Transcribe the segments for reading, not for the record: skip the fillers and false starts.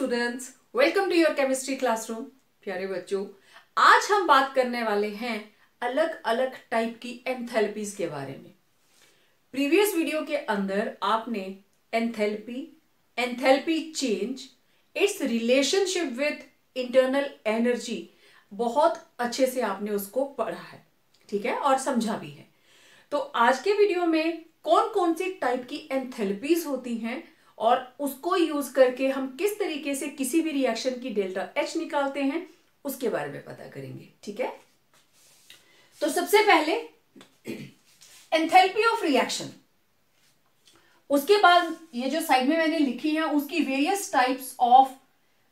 Students, welcome to your chemistry classroom. प्यारे बच्चों, आज हम बात करने वाले हैं अलग अलग टाइप की एंथैल्पीज के बारे में। प्रीवियस वीडियो के अंदर आपने enthalpy, enthalpy change, it's relationship with internal energy बहुत अच्छे से आपने उसको पढ़ा है, ठीक है, और समझा भी है। तो आज के वीडियो में कौन कौन सी टाइप की एंथैल्पीज होती हैं और उसको यूज करके हम किस तरीके से किसी भी रिएक्शन की डेल्टा एच निकालते हैं उसके बारे में पता करेंगे, ठीक है। तो सबसे पहले एंथैल्पी ऑफ रिएक्शन, उसके बाद ये जो साइड में मैंने लिखी है उसकी वेरियस टाइप्स ऑफ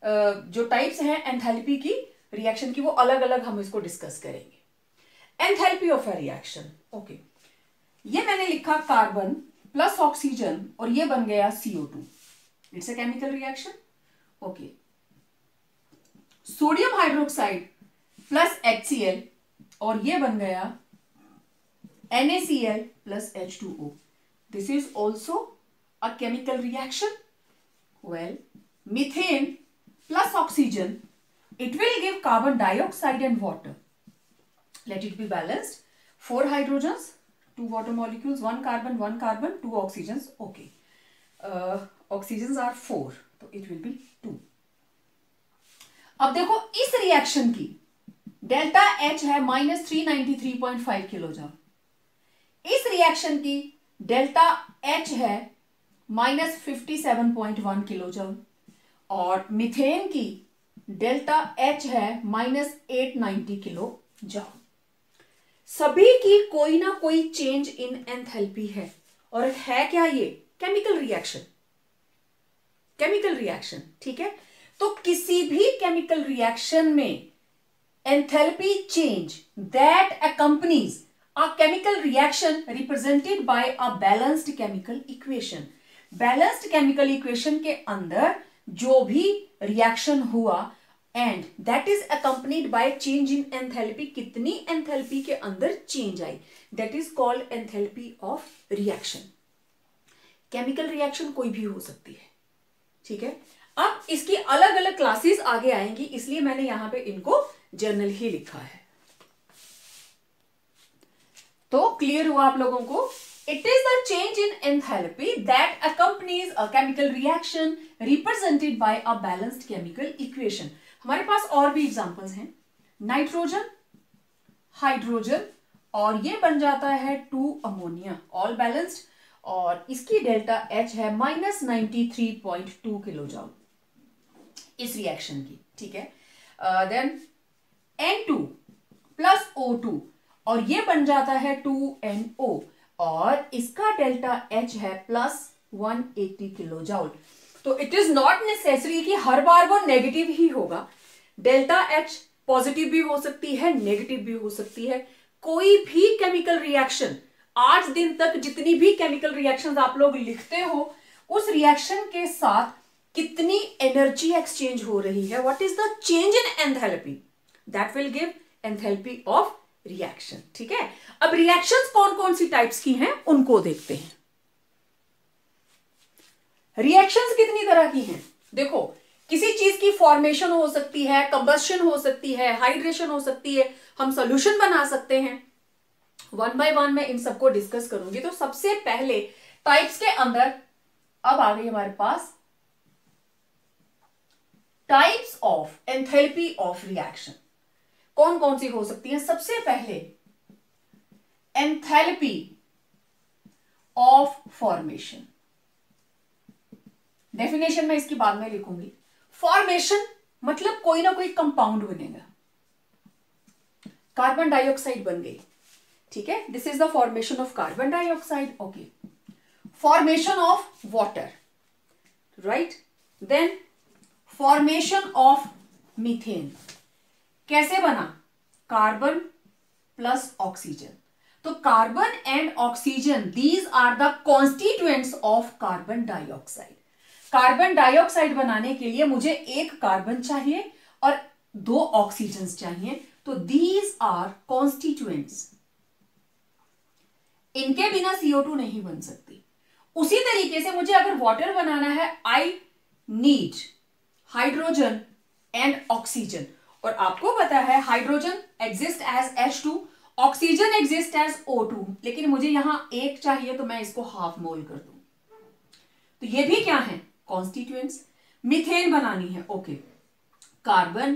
जो टाइप्स हैं एंथैल्पी की रिएक्शन की, वो अलग अलग हम इसको डिस्कस करेंगे। Enthalpy of a reaction, okay, ये मैंने लिखा कार्बन प्लस ऑक्सीजन और ये बन गया CO2। It's a chemical reaction, okay. Sodium hydroxide plus HCl और ये बन गया NaCl plus H2O। This is also a chemical reaction. Well, methane plus oxygen, it will give carbon dioxide and water. Let it be balanced. 4 hydrogens, 2 water molecules, 1 carbon, 2 oxygens. Okay. Oxygens are 4, so it will be 2. अब देखो इस reaction की delta H है -393.5 kilojoule. इस reaction की delta H है -57.1 kilojoule और methane की डेल्टा H है -890 किलो जूल। सभी की कोई ना कोई चेंज इन एंथैल्पी है और है क्या ये? केमिकल रिएक्शन, केमिकल रिएक्शन, ठीक है। तो किसी भी केमिकल रिएक्शन में enthalpy change that accompanies a chemical reaction represented by a balanced chemical equation। Balanced chemical equation के अंदर जो भी रिएक्शन हुआ and that is accompanied by change in enthalpy, कितनी एंथैल्पी के अंदर change I, that is called enthalpy of reaction. Chemical reaction कोई भी हो सकती है, ठीक है। अब इसकी अलग अलग क्लासेस आगे आएंगी, इसलिए मैंने यहां पे इनको जर्नल ही लिखा है। तो क्लियर हुआ आप लोगों को? It is the change in enthalpy that accompanies a chemical reaction represented by a balanced chemical equation। हमारे पास और भी एग्जांपल्स हैं, नाइट्रोजन, हाइड्रोजन और ये बन जाता है 2 अमोनिया, ऑल बैलेंस्ड, और इसकी डेल्टा H है -93.2 किलोजूल इस रिएक्शन की, ठीक है। देन N2 प्लस O2 और ये बन जाता है 2NO और इसका डेल्टा H है +180 किलोजूल। तो इट इज नॉट नेसेसरी कि हर बार वो नेगेटिव ही होगा। डेल्टा H पॉजिटिव भी हो सकती है, नेगेटिव भी हो सकती है। कोई भी केमिकल रिएक्शन, आज दिन तक जितनी भी केमिकल रिएक्शंस आप लोग लिखते हो, उस रिएक्शन के साथ कितनी एनर्जी एक्सचेंज हो रही है, what is the change in enthalpy, that will give enthalpy of reaction, ठीक है। अब रिएक्शंस कौन कौन सी टाइप्स की हैं उनको देखते हैं। रिएक्शंस कितनी तरह की हैं? देखो, किसी चीज की फॉर्मेशन हो सकती है, कंबस्शन हो सकती है, हाइड्रेशन हो सकती है, हम सॉल्यूशन बना सकते हैं। 1 बाय 1 मैं इन सबको डिस्कस करूंगी। तो सबसे पहले टाइप्स के अंदर अब आ गई हमारे पास types of enthalpy of reaction. कौन कौन सी हो सकती है? सबसे पहले एंथैल्पी ऑफ फॉर्मेशन। डेफिनेशन मैं इसकी बाद में लिखूंगी। फॉर्मेशन मतलब कोई ना कोई कंपाउंड बनेगा। कार्बन डाइऑक्साइड बन गई, ठीक है, this is the formation of carbon dioxide, okay. Formation of water, right. Then formation of methane, कैसे बना? Carbon plus oxygen. तो carbon and oxygen, these are the constituents of carbon dioxide. Carbon dioxide बनाने के लिए मुझे 1 carbon चाहिए और 2 oxygen चाहिए, तो दीज आर कॉन्स्टिट्यूएंट्स। इनके बिना CO2 नहीं बन सकती। उसी तरीके से मुझे अगर वाटर बनाना है, I need hydrogen and oxygen. और आपको पता है hydrogen exist as H2, oxygen exist as O2, लेकिन मुझे यहां एक चाहिए तो मैं इसको हाफ मोल कर दूं। तो ये भी क्या है? कॉन्स्टिट्यूएंट्स। मीथेन बनानी है, okay. Carbon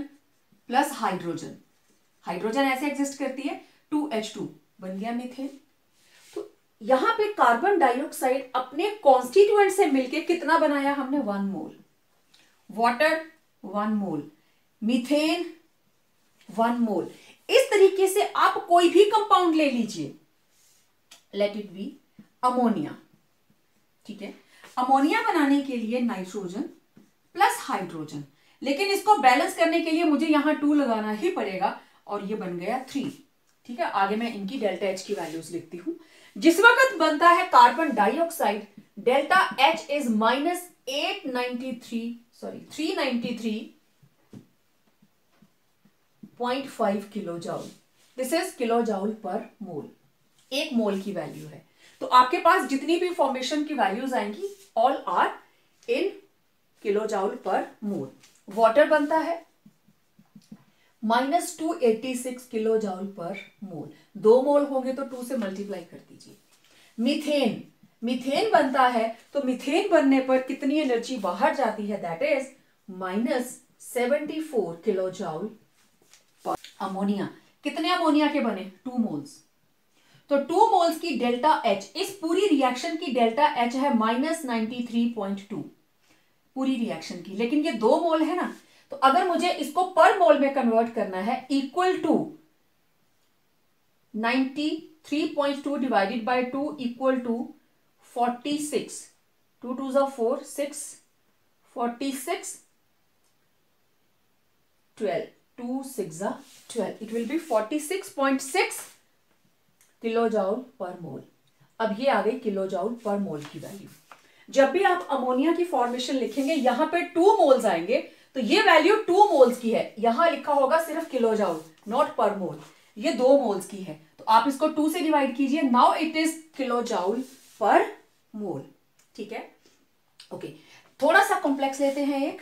plus hydrogen, hydrogen ऐसे एग्जिस्ट करती है 2H2, बन गया मीथेन। तो यहां पे कार्बन डाइऑक्साइड अपने कॉन्स्टिट्यूएंट से मिलके कितना बनाया हमने? 1 मोल। वाटर 1 मोल, मीथेन 1 मोल। इस तरीके से आप कोई भी कंपाउंड ले लीजिए, लेट इट बी अमोनिया, ठीक है। अमोनिया बनाने के लिए नाइट्रोजन प्लस हाइड्रोजन, लेकिन इसको बैलेंस करने के लिए मुझे यहां 2 लगाना ही पड़ेगा और ये बन गया 3, ठीक है। आगे मैं इनकी डेल्टा H की वैल्यूज लिखती हूं। जिस वक्त बनता है carbon dioxide, delta H is -393.5 kilo joule. This is kilo joule per मोल, 1 मोल की वैल्यू है। तो आपके पास जितनी भी फॉर्मेशन की वैल्यूज आएंगी all are in kilo joule per mole. Water बनता है -286 किलो जाउल पर मोल, 2 मोल होंगे तो 2 से मल्टीप्लाई कर दीजिए। मीथेन, मीथेन बनता है तो मीथेन बनने पर कितनी एनर्जी बाहर जाती है? दैट इज -74 किलो जाउल पर। अमोनिया, कितने अमोनिया के बने? 2 मोल्स। तो 2 मोल्स की डेल्टा H, इस पूरी रिएक्शन की डेल्टा H है -93.2 पूरी रिएक्शन की, लेकिन ये 2 मोल है ना, तो अगर मुझे इसको पर मोल में कन्वर्ट करना है, equal to 93.2 divided by 2 equal to 46, 2 2 4 6 46 12 2 6 12, it will be 46.6 kilo joule per mole. अब ये आ गई किलो जाउल पर मोल की वैल्यू। जब भी आप अमोनिया की फॉर्मेशन लिखेंगे यहां पे 2 मोल्स आएंगे, तो ये वैल्यू 2 मोल्स की है। यहां लिखा होगा सिर्फ किलो जाउल, नॉट पर मोल। ये 2 मोल्स की है, तो आप इसको 2 से डिवाइड कीजिए। Now it is kilo joule per mole, ठीक है। ओके, थोड़ा सा कॉम्प्लेक्स लेते हैं एक।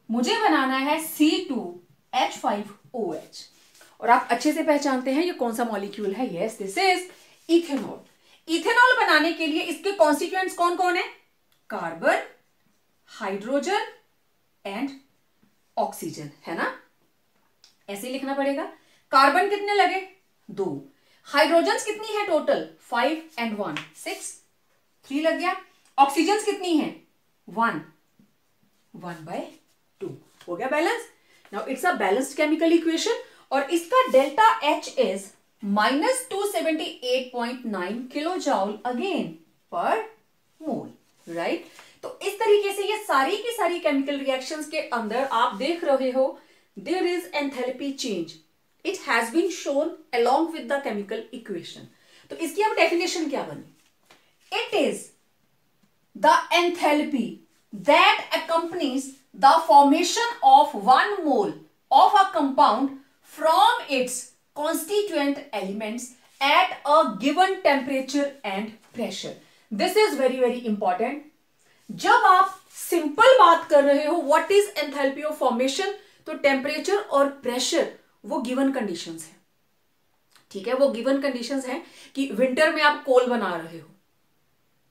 मुझे बनाना है C2H5OH, और आप अच्छे से पहचानते हैं ये कौन सा मॉलिक्यूल है। Yes, this is ethanol. Ethanol बनाने के लिए इसके कॉन्स्टिट्यूएंट्स कौन कौन है? कार्बन, हाइड्रोजन एंड ऑक्सीजन, है ना। ऐसे लिखना पड़ेगा। कार्बन कितने लगे? 2। हाइड्रोजन कितनी है टोटल? 5 and 1 6, 3 लग गया। ऑक्सीजन कितनी है? 1 1/2, हो गया balance. Now it's a balanced chemical equation, और इसका delta H is -278.9 kilo joule again पर मोल, राइट। तो इस तरीके से ये सारी की सारी केमिकल रिएक्शंस के अंदर आप देख रहे हो there is enthalpy change, it has been shown along with the chemical equation. तो इसकी अब डेफिनेशन क्या बनी? It is the enthalpy that accompanies the formation of 1 mole of a compound from its constituent elements at a given temperature and pressure. This is very very important. जब आप simple बात कर रहे हो what is enthalpy of formation, तो temperature और pressure वो given conditions है, ठीक है। वो गिवन कंडीशंस हैं कि विंटर में आप कोल बना रहे हो,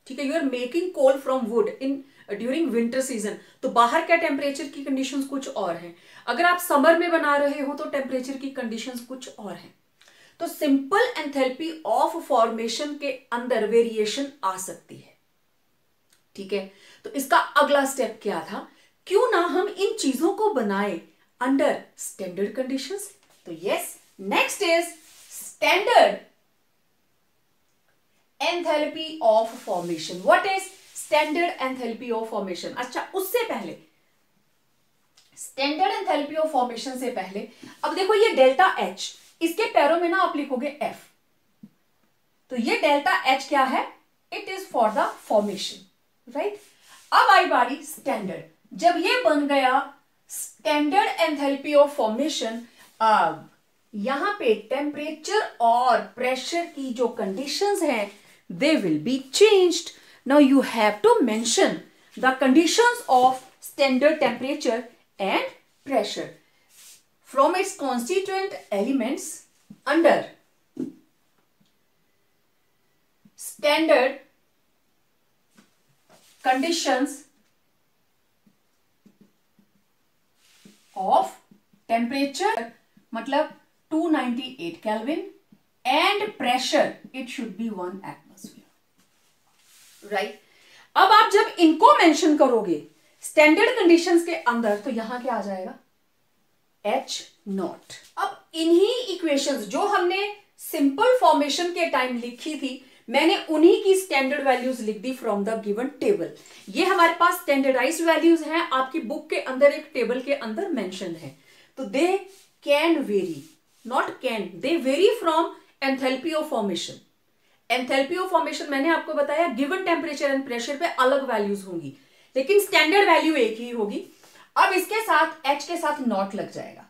ठीक है। You are making coal from wood in during winter season, तो बाहर क्या टेम्परेचर की कंडीशंस कुछ और हैं। अगर आप समर में बना रहे हो तो टेम्परेचर की कंडीशंस कुछ और हैं। तो सिंपल एंथैल्पी ऑफ फॉर्मेशन के अंदर वेरिएशन आ सकती है, ठीक है। तो इसका अगला स्टेप क्या था? क्यों ना हम इन चीजों को बनाए अंडर स्टैंडर्ड कंडीशंस। तो yes, next is standard enthalpy of formation. What is standard enthalpy of formation? अच्छा, उससे पहले स्टैंडर्ड एंथैल्पी ऑफ फॉर्मेशन से पहले अब देखो ये डेल्टा H, इसके पैरों में ना आप लिखोगे F, तो ये डेल्टा H क्या है? It is for the formation, right. अब आई बारी स्टैंडर्ड। जब ये बन गया स्टैंडर्ड एंथैल्पी ऑफ फॉर्मेशन, अब यहां पे टेम्परेचर और प्रेशर की जो कंडीशंस हैं they will be changed. Now you have to mention the conditions of standard temperature and pressure from its constituent elements under standard conditions of temperature मतलब 298 Kelvin and pressure it should be 1 atmosphere, right? अब आप जब इनको mention करोगे standard conditions के अंदर तो यहां क्या आ जाएगा, H0। अब इन्हीं इक्वेशंस जो हमने सिंपल फॉर्मेशन के टाइम लिखी थी, मैंने उन्हीं की स्टैंडर्ड वैल्यूज लिख दी फ्रॉम द गिवन टेबल। ये हमारे पास स्टैंडर्डाइज्ड वैल्यूज हैं, आपकी बुक के अंदर एक टेबल के अंदर मेंशन है। तो they can very, not can, they very from enthalpy of formation. Enthalpy of formation मैंने आपको बताया गिवन टेम्परेचर एंड प्रेशर पे अलग वैल्यूज होंगी, लेकिन स्टैंडर्ड वैल्यू एक ही होगी। अब इसके साथ H के साथ नॉट लग जाएगा,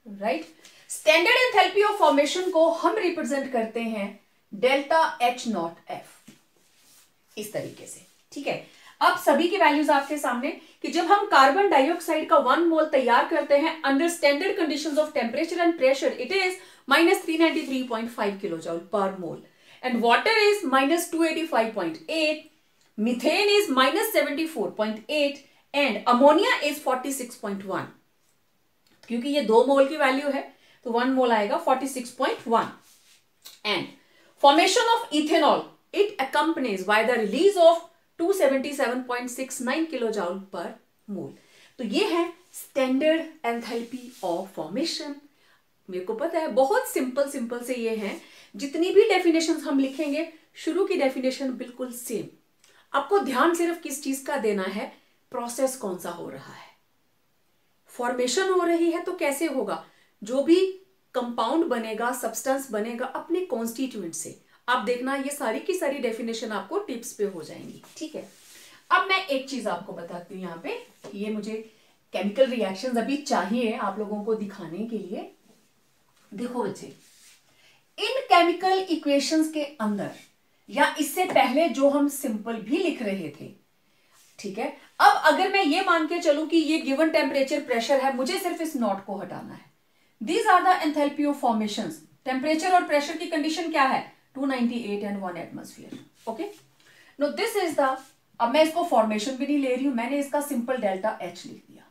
right? Standard enthalpy of formation को हम रिप्रेजेंट करते हैं डेल्टा H0F इस तरीके से, ठीक है। अब सभी की वैल्यूज आपके सामने कि जब हम कार्बन डाइऑक्साइड का 1 मोल तैयार करते हैं under standard conditions of temperature and pressure, it is -393.5 kilojoule per mole, and water is -285.8, methane is -74.8 and ammonia is 46.1। क्योंकि ये 2 मोल की वैल्यू है तो 1 मोल आएगा 46.1। And formation of ethanol, it accompanies by the release of 277.69 kilojoule per mole। तो ये है standard enthalpy of formation. मेरे को पता है बहुत सिंपल से ये है, जितनी भी डेफिनेशंस हम लिखेंगे शुरू की डेफिनेशन बिल्कुल सेम। आपको ध्यान सिर्फ किस चीज का देना है, प्रोसेस कौन सा हो रहा है। फॉर्मेशन हो रही है तो कैसे होगा, जो भी कंपाउंड बनेगा, सब्सटेंस बनेगा अपने कॉन्स्टिट्यूएंट से। आप देखना ये सारी की सारी डेफिनेशन आपको टिप्स पे हो जाएंगी, ठीक है। अब मैं एक चीज आपको बताती हूँ यहाँ पे, ये मुझे केमिकल रिएक्शंस अभी चाहिए आप लोगों को दिखाने के लिए। देखो बच्चे, इन केमिकल इक्वेशंस के अंदर या इससे पहले जो हम सिंपल भी लिख रहे थे, ठीक है। अब अगर मैं ये मान के चलूं कि ये गिवन टेम्परेचर प्रेशर है, मुझे सिर्फ इस नॉट को हटाना है। These are the enthalpy of formations। Temperature और प्रेशर की कंडीशन क्या है, 298 and 1 atmosphere, okay. No this is the, अब मैं इसको फॉर्मेशन भी नहीं ले रही हूं, मैंने इसका सिंपल डेल्टा H लिख दिया,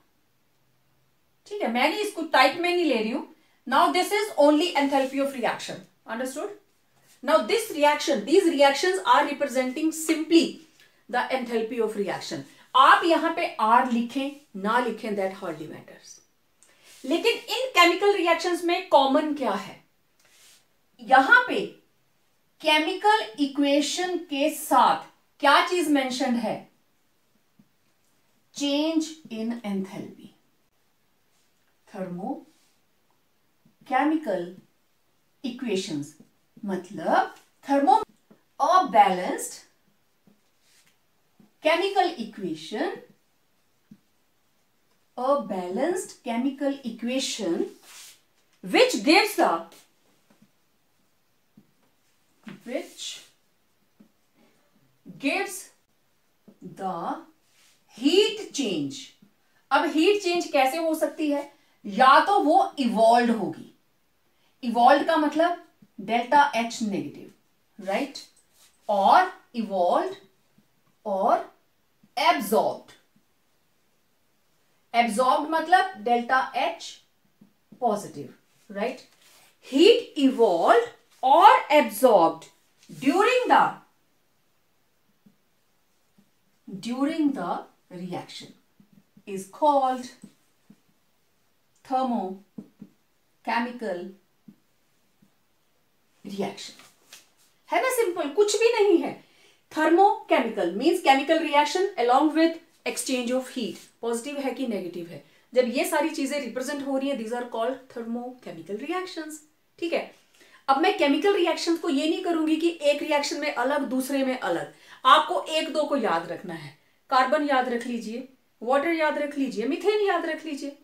ठीक है। मैंने इसको टाइप में नहीं ले रही हूं। Now this is only enthalpy of reaction, understood. Now this reaction, these reactions are representing simply the enthalpy of reaction. आप यहां पे R लिखें ना लिखें, दैट हार्डली मैटर्स। लेकिन इन केमिकल रिएक्शंस में कॉमन क्या है, यहां पे केमिकल इक्वेशन के साथ क्या चीज मेंशन है, change in enthalpy. Thermo chemical equations मतलब thermo a balanced chemical equation, a balanced chemical equation which gives the heat change। अब heat change कैसे हो सकती है, या तो वो इवॉल्व होगी, इवॉल्व का मतलब डेल्टा H नेगेटिव, राइट, और इवॉल्व और एब्जॉर्ब्ड। एब्जॉर्ब्ड मतलब delta H positive, right. Heat evolve और absorbed during the reaction is called thermochemical reaction। है ना, सिंपल, कुछ भी नहीं है। Thermochemical means chemical reaction along with exchange of heat, positive है कि नेगेटिव है। जब ये सारी चीजें रिप्रेजेंट हो रही है, these are called thermochemical reactions, ठीक है। अब मैं केमिकल रिएक्शंस को ये नहीं करूंगी कि एक रिएक्शन में अलग दूसरे में अलग, आपको एक दो को याद रखना है। कार्बन याद रख लीजिए, वाटर याद रख लीजिए, मीथेन याद रख लीजिए।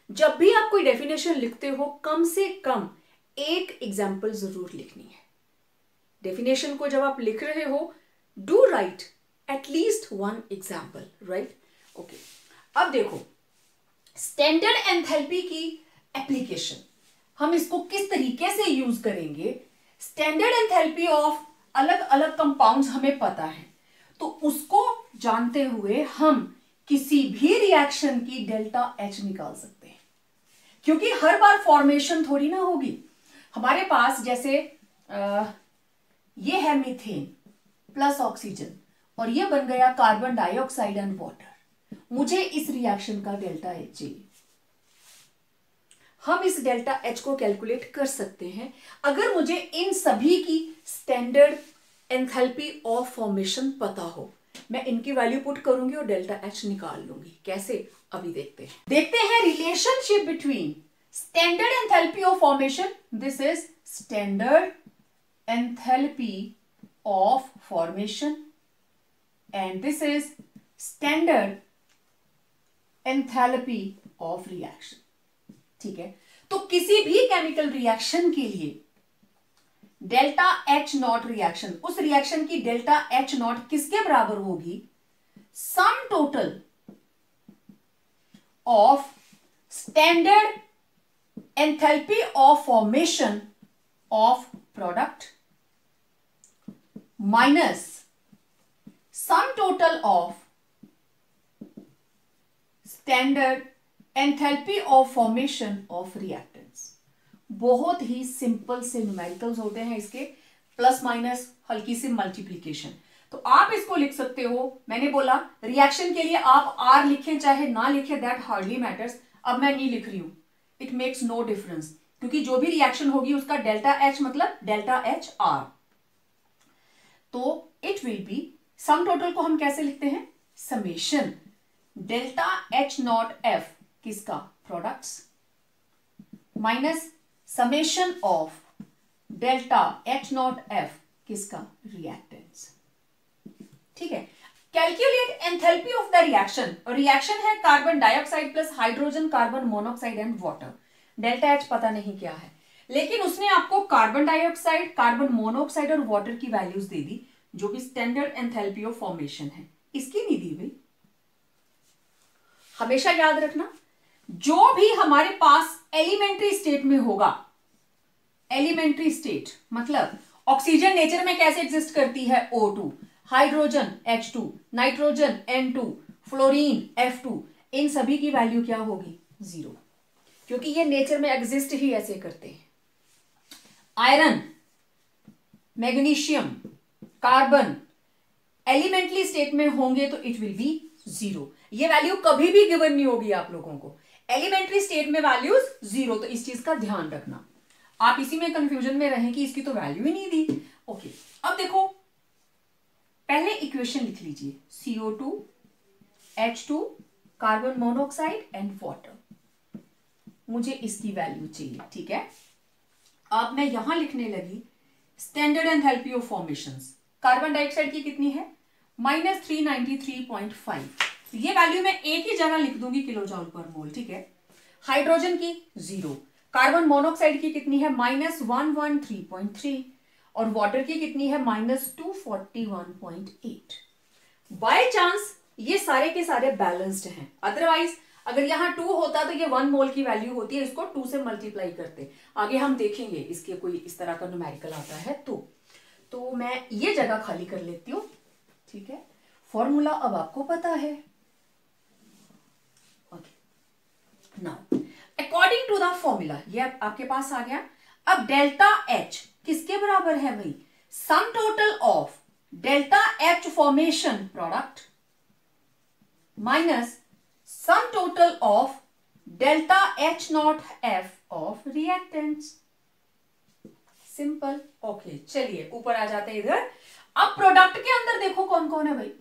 जब भी आप कोई डेफिनेशन लिखते हो कम से कम एक एग्जाम्पल जरूर लिखनी है। डेफिनेशन को जब आप लिख रहे हो, do right at least 1 example, right. Okay, अब देखो स्टैंडर्ड एंथैल्पी की एप्लीकेशन, हम इसको किस तरीके से यूज करेंगे। स्टैंडर्ड एंथैल्पी ऑफ अलग अलग कंपाउंड्स हमें पता है, तो उसको जानते हुए हम किसी भी रिएक्शन की डेल्टा एच निकाल सकते हैं, क्योंकि हर बार फॉर्मेशन थोड़ी ना होगी। हमारे पास जैसे ये है मीथेन प्लस ऑक्सीजन और ये बन गया कार्बन डाइऑक्साइड एंड वाटर। मुझे इस रिएक्शन का डेल्टा एच चाहिए। हम इस डेल्टा एच को कैलकुलेट कर सकते हैं अगर मुझे इन सभी की स्टैंडर्ड एंथैल्पी ऑफ फॉर्मेशन पता हो। मैं इनकी वैल्यू पुट करूंगी और डेल्टा एच निकाल लूंगी। कैसे, अभी देखते हैं relationship between standard enthalpy of formation, this is standard enthalpy of formation and this is standard enthalpy of reaction. ठीक है, तो किसी भी केमिकल रिएक्शन के लिए डेल्टा एच नॉट रिएक्शन, उस रिएक्शन की डेल्टा एच नॉट किसके बराबर होगी, सम total of standard enthalpy of formation of product minus sum total of standard enthalpy of formation of reactants. बहुत ही सिंपल से न्यूमेरिकल्स होते हैं इसके, प्लस माइनस हल्की सी मल्टीप्लीकेशन। तो आप इसको लिख सकते हो, मैंने बोला रिएक्शन के लिए आप आर लिखें चाहे ना लिखें, दैट हार्डली मैटर्स। अब मैं नहीं लिख रही हूं, इट मेक्स नो डिफरेंस, क्योंकि जो भी रिएक्शन होगी उसका डेल्टा एच मतलब डेल्टा एच आर। तो it will be, sum total को हम कैसे लिखते हैं, summation delta H naught F किसका, products, minus summation of delta H naught F किसका, रिएक्टेंट्स। ठीक है, calculate enthalpy of the reaction. Reaction है carbon dioxide plus hydrogen, carbon monoxide and water. Delta H पता नहीं क्या है, लेकिन उसने आपको कार्बन डाइऑक्साइड, कार्बन मोनोऑक्साइड और वाटर की वैल्यूज दे दी, जो कि स्टैंडर्ड एंथैल्पी ऑफ फॉर्मेशन है। इसकी नहीं दी भाई। हमेशा याद रखना, जो भी हमारे पास एलिमेंट्री स्टेट में होगा, एलिमेंट्री स्टेट मतलब ऑक्सीजन नेचर में कैसे एग्जिस्ट करती है, O2, hydrogen H2, nitrogen N2, fluorine F2, इन सभी की वैल्यू क्या होगी, 0, क्योंकि ये नेचर में एग्जिस्ट ही ऐसे करते हैं। Iron, magnesium, carbon elementary state में होंगे तो इट विल बी 0। ये वैल्यू कभी भी गिवन नहीं होगी आप लोगों को, एलिमेंट्री स्टेट में वैल्यूज 0। तो इस चीज का ध्यान रखना, आप इसी में कंफ्यूजन में रहें कि इसकी तो वैल्यू ही नहीं दी। ओके, अब देखो पहले इक्वेशन लिख लीजिए, CO2, H2, carbon monoxide and water. मुझे इसकी वैल्यू चाहिए। ठीक है, अब मैं यहां लिखने लगी standard enthalpy of formations. Carbon dioxide की कितनी है, -393.5। ये वैल्यू मैं एक ही जगह लिख दूंगी किलो जॉल पर मोल। ठीक है, हाइड्रोजन की 0, कार्बन मोनोऑक्साइड की कितनी है -113.3 और वाटर की कितनी है -241.8। बाय चांस ये सारे के सारे बैलेंस्ड हैं, अदरवाइज अगर यहां 2 होता तो ये 1 मोल की वैल्यू होती है, इसको 2 से मल्टीप्लाई करते। आगे हम देखेंगे इसके कोई इस तरह का न्यूमेरिकल आता है तो मैं ये जगह खाली कर लेती हूं। ठीक है, फॉर्मूला अब आपको पता है। Okay, now according to the formula, ये आपके पास आ गया। अब डेल्टा एच किसके बराबर है भाई, सम total of delta H formation product minus sum total of delta H naught F of reactants. Simple. Okay, चलिए ऊपर आ जाते हैं इधर। अब प्रोडक्ट के अंदर देखो कौन कौन है भाई,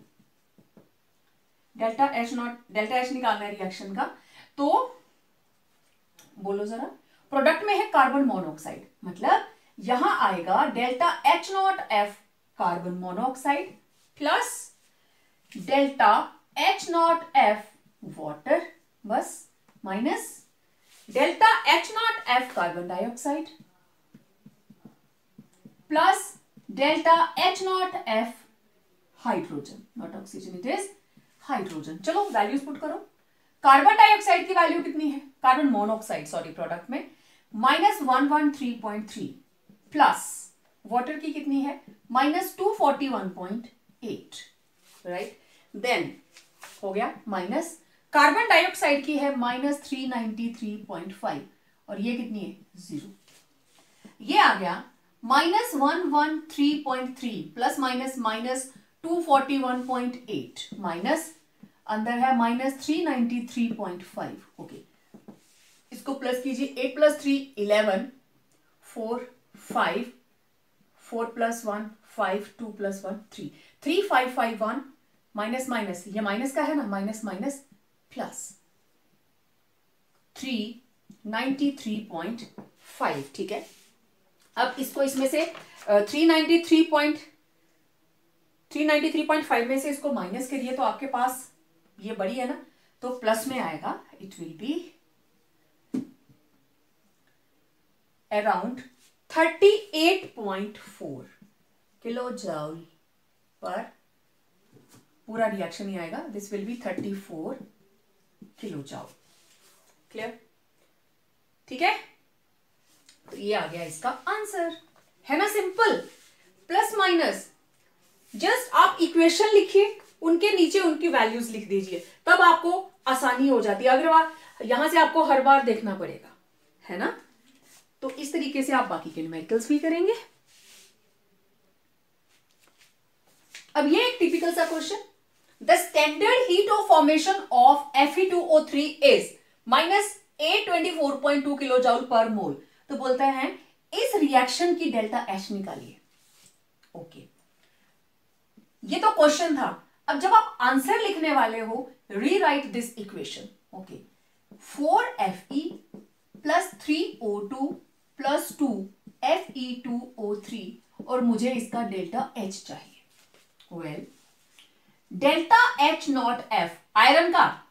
डेल्टा एच निकालना है रिएक्शन का, तो बोलो जरा। प्रोडक्ट में है कार्बन मोनोऑक्साइड, मतलब यहां आएगा delta H naught F carbon monoxide plus delta H naught F water, बस, minus delta H naught F carbon dioxide plus delta H naught F hydrogen, not oxygen, it is hydrogen. चलो values put करो। Carbon dioxide की value कितनी है, carbon monoxide sorry product में -113.3 plus water की कितनी है -241.8, राइट। देन हो गया माइनस कार्बन डाइऑक्साइड की है -393.5 और ये कितनी है 0। ये आ गया -113.3 प्लस -241.8 माइनस अंदर है -393.5। ओके, इसको प्लस कीजिए, 8 + 3 11, 4 5, 4 + 1 5, 2 + 1 3, 3551 माइनस माइनस, ये माइनस का है ना, माइनस माइनस प्लस 393.5, ठीक है। अब इसको इसमें से 393.5 में से इसको माइनस करिए तो आपके पास ये बड़ी है ना, तो प्लस में आएगा, it will be around 38.4 kilo joule पर, पूरा रिएक्शन ही आएगा, this will be 34 kilo joule. Clear, ठीक है। तो ये आ गया इसका आंसर, है ना, सिंपल। प्लस माइनस जस्ट आप इक्वेशन लिखिए, उनके नीचे उनकी वैल्यूज लिख दीजिए, तब आपको आसानी हो जाती है। अगर यहां से आपको हर बार देखना पड़ेगा, है ना, तो इस तरीके से आप बाकी के न्यूमेरिकल्स भी करेंगे। अब ये एक टिपिकल सा question, the standard heat of formation of Fe2O3 is -824.2 kilo joule per mole. तो बोलता है इस रिएक्शन की डेल्टा H निकालिए। ओके, ये तो क्वेश्चन था। अब जब आप आंसर लिखने वाले हो, rewrite this equation. Okay, 4Fe + 3O2 + 2 Fe2O3 और मुझे इसका डेल्टा H चाहिए। Well, delta H naught F iron का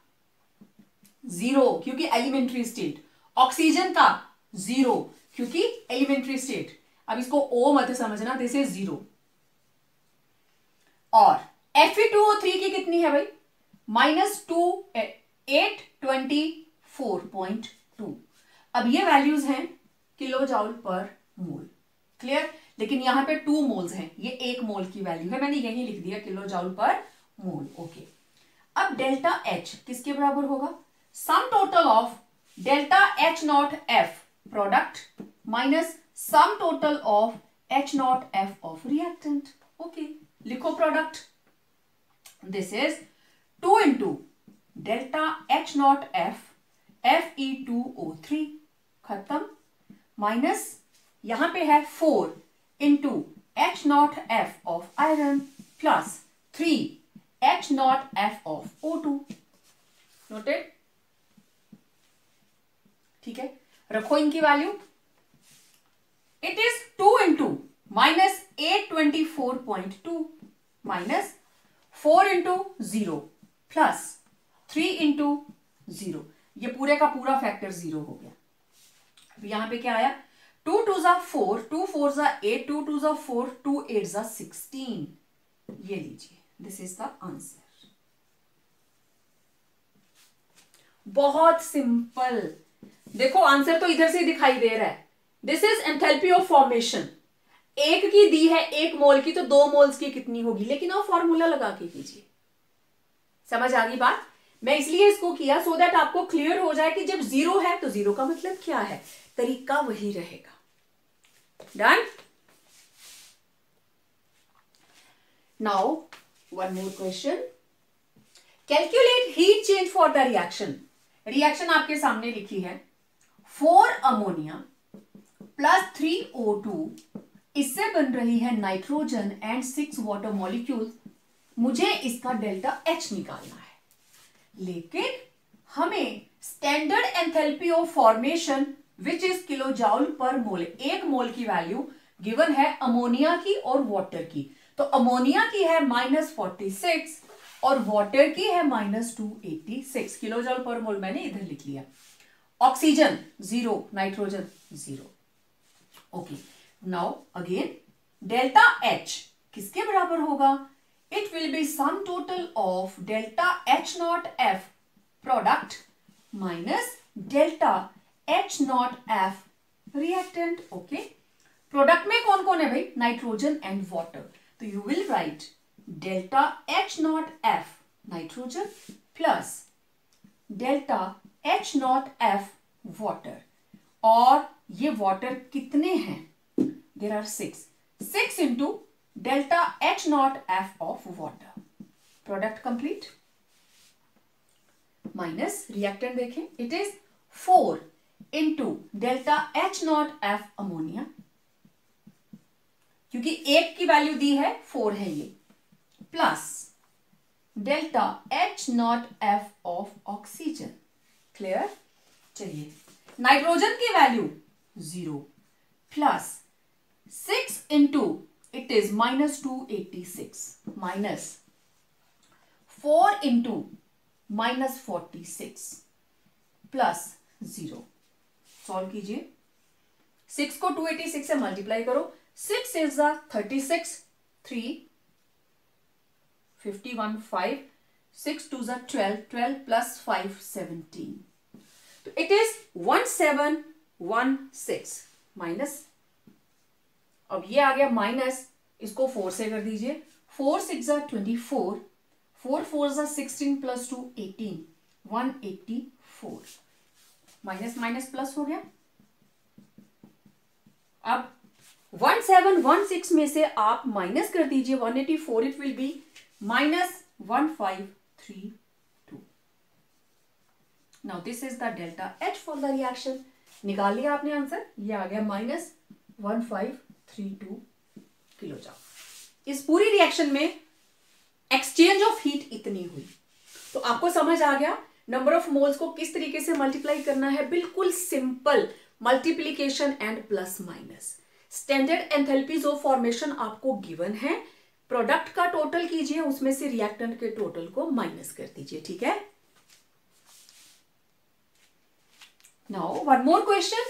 0 क्योंकि एलिमेंट्री स्टेट, ऑक्सीजन का 0 क्योंकि एलिमेंट्री स्टेट। अब इसको O मत समझना, दिस इज 0। और Fe2O3 की कितनी है भाई, -824.2। अब ये वैल्यूज हैं किलो जूल पर मोल। क्लियर, लेकिन यहां पे 2 मोल्स हैं, ये 1 मोल की वैल्यू है, मैंने यही लिख दिया kilo joule per mole. Okay, अब डेल्टा H किसके बराबर होगा, sum total of delta H naught F product minus sum total of H naught F of reactant. Okay, लिखो product, this is 2 × delta H naught F Fe2O3 खत्म, minus यहां पे है 4 × H naught F of iron plus 3 H naught F of O2। Noted, ठीक है। रखो इनकी value, it is 2 × -824.2 minus 4 × 0 plus 3 × 0, ये पूरे का पूरा फैक्टर 0 हो गया। अब यहां पे क्या आया, 2 × 2 = 4, 2 × 4 = 8, 2 × 2 = 4, 2 × 8 = 16। ये लीजिए, दिस इज द आंसर। बहुत सिंपल, देखो आंसर तो इधर से दिखाई दे रहा है, this is enthalpy of formation. एक की दी है 1 मोल की, तो 2 मोल्स की कितनी होगी, लेकिन आप फॉर्मूला लगा के कीजिए। समझ आ गई बात, मैं इसलिए इसको किया सो दैट आपको क्लियर हो जाए कि जब 0 है तो 0 का मतलब क्या है, तरीका वही रहेगा। Done. Now one more question, calculate heat change for the reaction. Reaction आपके सामने लिखी है, 4 अमोनिया + 3 O2, इससे बन रही है नाइट्रोजन एंड 6 वाटर मॉलिक्यूल्स। मुझे इसका डेल्टा H निकालना है, लेकिन हमें standard enthalpy of formation which is kilo joule per मोल, 1 मोल की वैल्यू गिवन है अमोनिया की और वाटर की। तो अमोनिया की है -46 और वाटर की है -286 किलो जूल पर मोल, मैंने इधर लिख लिया। Oxygen 0, nitrogen 0। Okay, now again delta H किसके बराबर होगा, it will be sum total of delta H naught F product minus delta H naught F reactant. Okay, product में कौन कौन है भाई? Nitrogen and water. तो you will write delta H naught F nitrogen plus delta H naught F water. और ये water कितने हैं? There are 6 into delta H naught F of water. Product complete. Minus reactant देखें, it is 4 into delta H naught F ammonia, क्योंकि एक की वैल्यू दी है 4 है ये, plus delta H naught F of oxygen. Clear? चलिए, नाइट्रोजन की value 0 plus 6 into it is minus 286 minus 4 into minus 46 plus 0. Solve कीजिए. 6 को 286 से मल्टीप्लाई करो. 6 इज 36, 3 51 5, 6 2 12, 12 प्लस 5 17. तो इट इज 1716 माइनस, अब ये आ गया माइनस, इसको 4 से कर दीजिए. 4 6 24, 4 4 16 प्लस 2 18, 184. माइनस माइनस प्लस हो गया. अब 1716 में से आप माइनस कर दीजिए 184, it will B minus 1532. Now this is the delta H for the reaction. निकाल लिया आपने आंसर, ये आ गया माइनस 1532 किलोजूल. इस पूरी रिएक्शन में एक्सचेंज ऑफ हीट इतनी हुई. तो आपको समझ आ गया नंबर ऑफ मोल्स को किस तरीके से मल्टीप्लाई करना है. बिल्कुल simple multiplication and plus minus. Standard enthalpies of formation आपको गिवन है. प्रोडक्ट का टोटल कीजिए, उसमें से रिएक्टेंट के टोटल को माइनस कर दीजिए. ठीक है. Now one more question.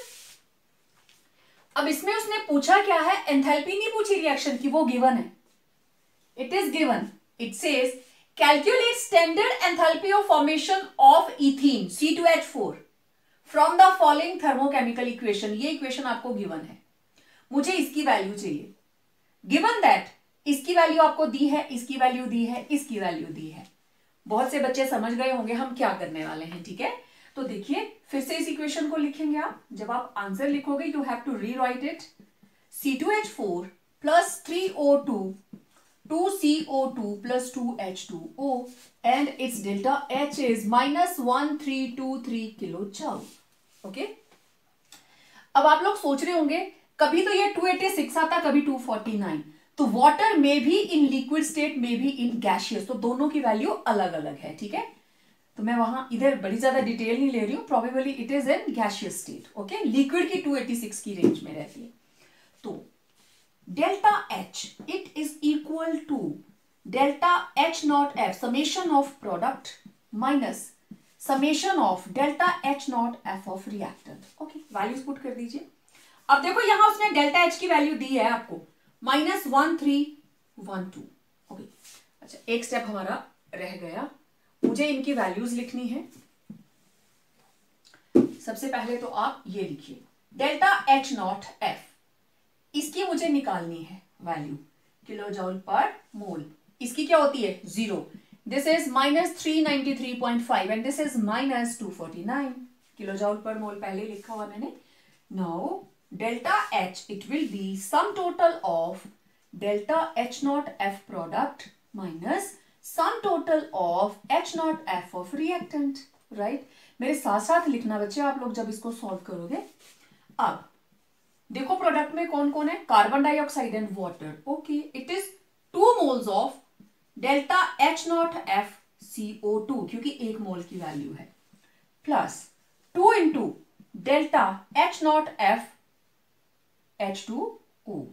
अब इसमें उसने पूछा क्या है? एंथैल्पी नहीं पूछी रिएक्शन की, वो गिवन है. It is given. It says calculate standard enthalpy of formation of ethene C2H4 from the following thermochemical equation. ये इक्वेशन आपको गिवन है, मुझे इसकी वैल्यू चाहिए. गिवन दैट इसकी वैल्यू आपको दी है, इसकी वैल्यू दी है, इसकी वैल्यू दी है. बहुत से बच्चे समझ गए होंगे हम क्या करने वाले हैं. ठीक है, तो देखिए फिर से इस इक्वेशन को लिखेंगे आप. जब आप आंसर लिखोगे you have to rewrite it. C2H4 plus 3O2 2CO2 plus 2H2O and its delta H is minus 1323 kilojoule. Okay, अब आप लोग सोच रहे होंगे कभी तो ये 286 आता, कभी 249. तो वाटर में भी इन लिक्विड स्टेट, में भी इन गैशियस, तो दोनों की वैल्यू अलग अलग है. ठीक है, तो मैं वहां इधर बड़ी ज्यादा डिटेल नहीं ले रही हूं. Probably it is in gaseous state. Okay, liquid की 286 की रेंज में रहती है. तो delta H it is equal to delta H naught F summation of product minus summation of delta H naught F of reactant. Okay, values put कर दीजिए. अब देखो यहां उसने डेल्टा H की वैल्यू दी है आपको माइनस 1312. ओके, अच्छा एक स्टेप हमारा रह गया, मुझे इनकी वैल्यूज लिखनी है. सबसे पहले तो आप ये लिखिए डेल्टा H naught F, इसकी मुझे निकालनी है वैल्यू किलो जूल पर मोल. इसकी क्या होती है? 0. This is minus 393.5 and this is minus 249 kilo joule per mole. पहले लिखा हुआ मैंने. Now delta H it will be sum total of delta H naught F product minus sum total of H naught F of reactant. Right, मेरे साथ साथ लिखना बच्चे आप लोग जब इसको सॉल्व करोगे. अब देखो प्रोडक्ट में कौन कौन है? Carbon dioxide and water. Okay, it is 2 moles of delta H naught F CO2, क्योंकि 1 मोल की वैल्यू है, plus 2 into delta H naught F H2O.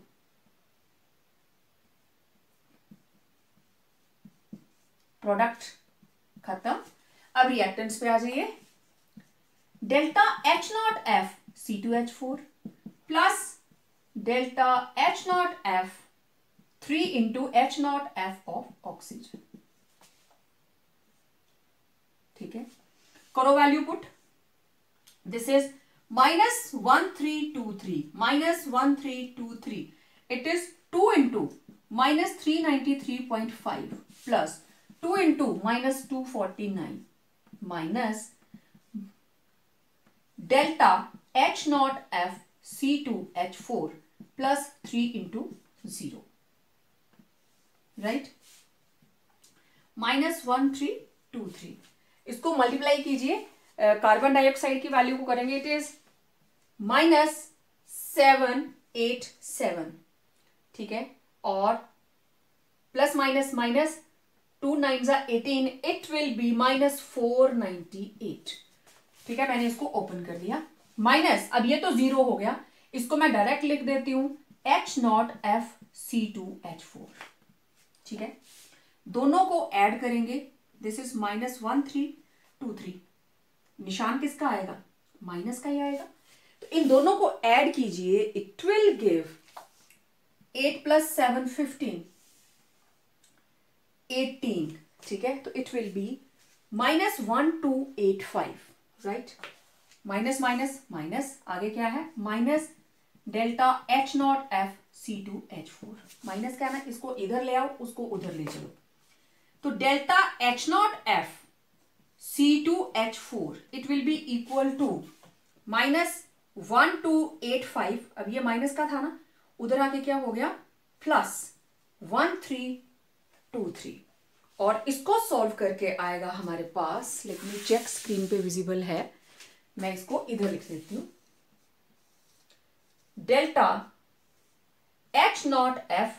Product खत्म. अब रिएक्टेंट्स पे आ जाइए. Delta H naught F C2H4 plus delta H naught F 3 into H naught F of oxygen. ठीक है, करो value put. This is -1323 -1323, it is 2 into -393.5 plus 2 into -249 minus delta H naught F C2H4 plus 3 into 0, right, -1323। इसको multiply कीजिए, carbon dioxide की value को करेंगे, it is -787, ठीक है, और plus minus minus 2 9 18, it will B -498। ठीक है, मैंने इसको ओपन कर दिया, माइनस, अब ये तो 0 हो गया, इसको मैं डायरेक्ट लिख देती हूं H नॉट F C2H4। ठीक है, दोनों को ऐड करेंगे, दिस इज -1323, निशान किसका आएगा, माइनस का ही आएगा, तो इन दोनों को ऐड कीजिए, इट विल गिव 8 + 7 15 18, ठीक है, तो it will B -1285, right, minus minus minus, आगे क्या है, minus delta H naught F C2H4, minus क्या ना, इसको इधर ले आओ, उसको उधर ले चलो, तो delta H naught F C2H4 it will be equal to -1285, अब ये माइनस का था ना, उधर आके क्या हो गया, प्लस 1323, और इसको सॉल्व करके आएगा हमारे पास, लेट मी चेक, स्क्रीन पे विजिबल है, मैं इसको इधर लिख देती हूं, delta H naught F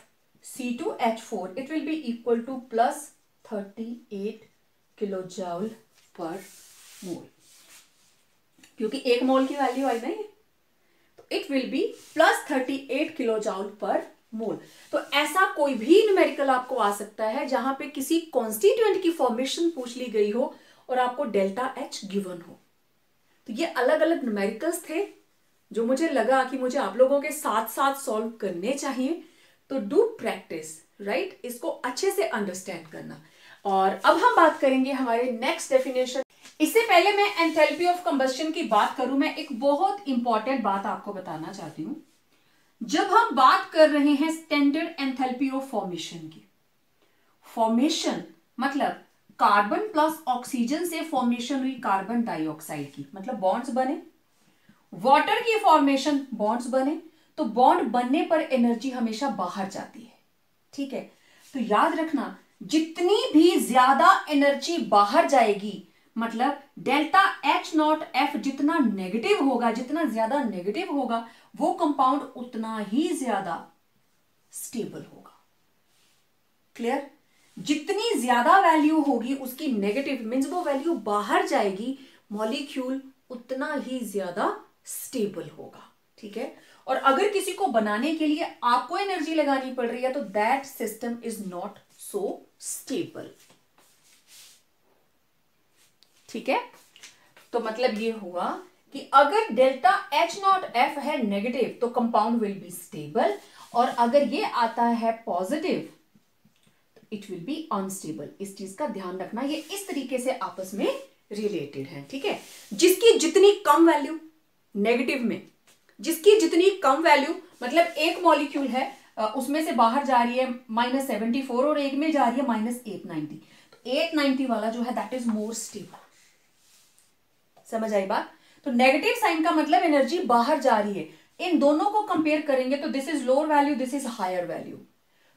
C2H4 it will be equal to plus 38 kilo joule per mole, क्योंकि 1 मोल की वैल्यू आई ना ये, तो it will be plus 38 kilo joule per mole. तो ऐसा कोई भी न्यूमेरिकल आपको आ सकता है जहां पे किसी कॉन्स्टिट्यूएंट की फॉर्मेशन पूछ ली गई हो और आपको डेल्टा H गिवन हो। तो ये अलग अलग न्यूमेरिकल्स थे जो मुझे लगा कि मुझे आप लोगों के साथ साथ सॉल्व करने चाहिए, तो डू प्रैक्टिस, राइट, इसको अच्छे से अंडरस्टैंड करना। और अब हम बात करेंगे हमारे नेक्स्ट डेफिनेशन। इससे पहले मैं एंथैल्पी ऑफ कंबस्शन की बात करूं, मैं एक बहुत इंपॉर्टेंट बात आपको बताना चाहती हूं। जब हम बात कर रहे हैं स्टैंडर्ड एंथैल्पी ऑफ फॉर्मेशन की, फॉर्मेशन मतलब कार्बन प्लस ऑक्सीजन से फॉर्मेशन हुई कार्बन डाइऑक्साइड की, मतलब बॉन्ड्स बने, वाटर की फॉर्मेशन बॉन्ड्स बने, तो बॉन्ड बनने पर एनर्जी हमेशा बाहर जाती है। ठीक है, तो याद रखना, जितनी भी ज्यादा एनर्जी बाहर जाएगी, मतलब डेल्टा H नॉट F जितना नेगेटिव होगा, जितना ज्यादा नेगेटिव होगा, वो कंपाउंड उतना ही ज्यादा स्टेबल होगा। क्लियर? जितनी ज्यादा वैल्यू होगी उसकी नेगेटिव, मींस वो वैल्यू बाहर जाएगी, मॉलिक्यूल उतना ही ज्यादा स्टेबल होगा। ठीक है, और अगर किसी को बनाने के लिए आपको एनर्जी लगानी पड़ रही है, तो that system is not so stable. ठीक है, तो मतलब ये हुआ कि अगर डेल्टा H नॉट F है नेगेटिव तो कंपाउंड विल बी स्टेबल, और अगर ये आता है positive it will B unstable. इस चीज का ध्यान रखना, ये इस तरीके से आपस में रिलेटेड है। ठीक है, जिसकी जितनी कम वैल्यू नेगेटिव में, जिसकी जितनी कम वैल्यू, मतलब एक मॉलिक्यूल है उसमें से बाहर जा रही है -74 और एक में जा रही है -890, तो 890 वाला जो है दैट इज मोर स्टेबल। समझ आई बात? तो नेगेटिव साइन का मतलब एनर्जी बाहर जा रही है। इन दोनों को कंपेयर करेंगे तो this is lower value, this is higher value,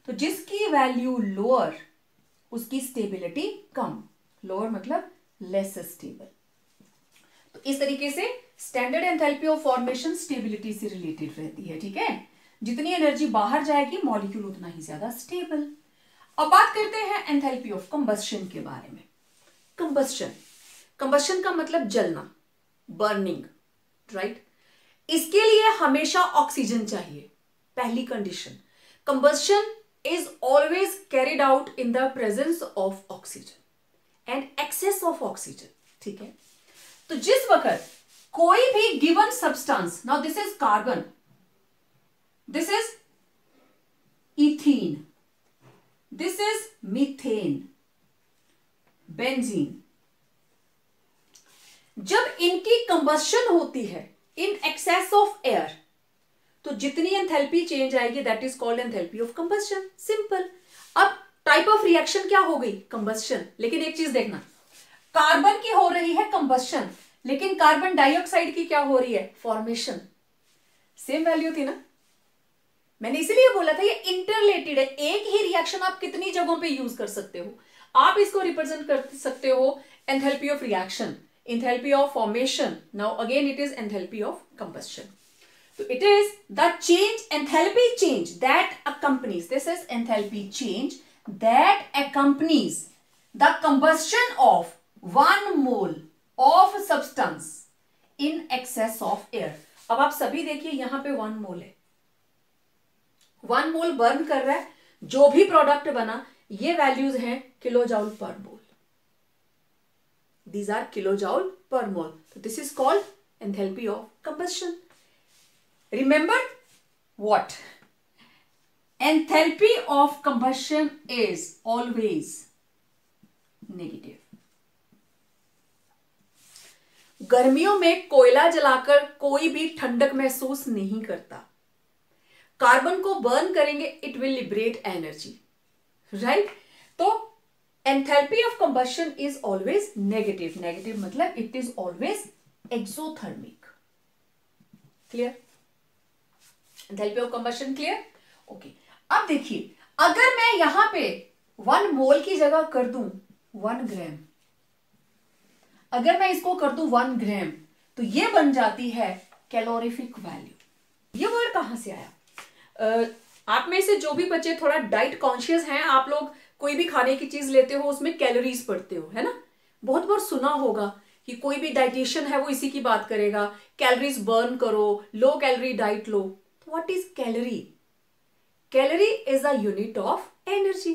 तो जिसकी वैल्यू लोअर उसकी स्टेबिलिटी कम, लोअर मतलब लेस स्टेबल। तो इस तरीके से standard enthalpy of formation stability से रिलेटेड रहती है। ठीक है, जितनी एनर्जी बाहर जाएगी मॉलिक्यूल उतना ही ज्यादा स्टेबल। अब बात करते हैं एंथैल्पी ऑफ कंबस्शन के बारे में। कंबस्शन, कंबस्शन का मतलब जलना, बर्निंग, राइट। इसके लिए हमेशा ऑक्सीजन चाहिए, पहली कंडीशन। Combustion is always carried out in the presence of oxygen and excess of oxygen. ठीक है, तो जिस वक्त कोई भी given substance, now this is carbon, this is ethene, this is methane, benzene. जब इनकी कंबस्शन होती है इन एक्सेस ऑफ एयर, तो जितनी एंथैल्पी चेंज आएगी that is called enthalpy of combustion. Simple. अब टाइप ऑफ रिएक्शन क्या हो गई? कंबस्शन। लेकिन एक चीज देखना, कार्बन की हो रही है कंबस्शन, लेकिन कार्बन डाइऑक्साइड की क्या हो रही है? फॉर्मेशन। सेम वैल्यू थी ना, मैंने इसीलिए बोला था ये इंटररिलेटेड है। एक ही रिएक्शन आप कितनी जगहों पे यूज कर सकते हो। आप इसको रिप्रेजेंट कर सकते हो enthalpy of reaction, enthalpy of formation, now again it is enthalpy of combustion. So it is the change, enthalpy change that accompanies, this is enthalpy change that accompanies the combustion of 1 mole of substance in excess of air. अब आप सभी देखिए यहां पे 1 मोल है, 1 मोल burn कर रहा है, जो भी प्रोडक्ट बना ये वैल्यूज हैं किलोजाउल पर मोल, these are kilojoule per mole. So this is called enthalpy of combustion. Remember what? Enthalpy of combustion is always negative. गर्मियों में कोयला जलाकर कोई भी ठंडक महसूस नहीं करता। कार्बन को बर्न करेंगे, it will liberate energy, right? तो enthalpy of combustion is always negative. Negative मतलब it is always exothermic. Clear? Enthalpy of combustion clear? Okay. अब देखिए, अगर मैं यहां पे 1 मोल की जगह कर दूं 1 ग्राम, अगर मैं इसको कर दूं 1 ग्राम, तो ये बन जाती है कैलोरीफिक वैल्यू। ये वर्ड कहां से आया? आप में से जो भी बच्चे थोड़ा डाइट कॉन्शियस हैं, आप लोग कोई भी खाने की चीज लेते हो उसमें कैलोरीज पढ़ते हो, है ना? बहुत बार सुना होगा कि कोई भी डाइटिशियन है वो इसी की बात करेगा, कैलोरीज बर्न करो, low calorie diet low. What is calorie? Calorie is a unit of energy.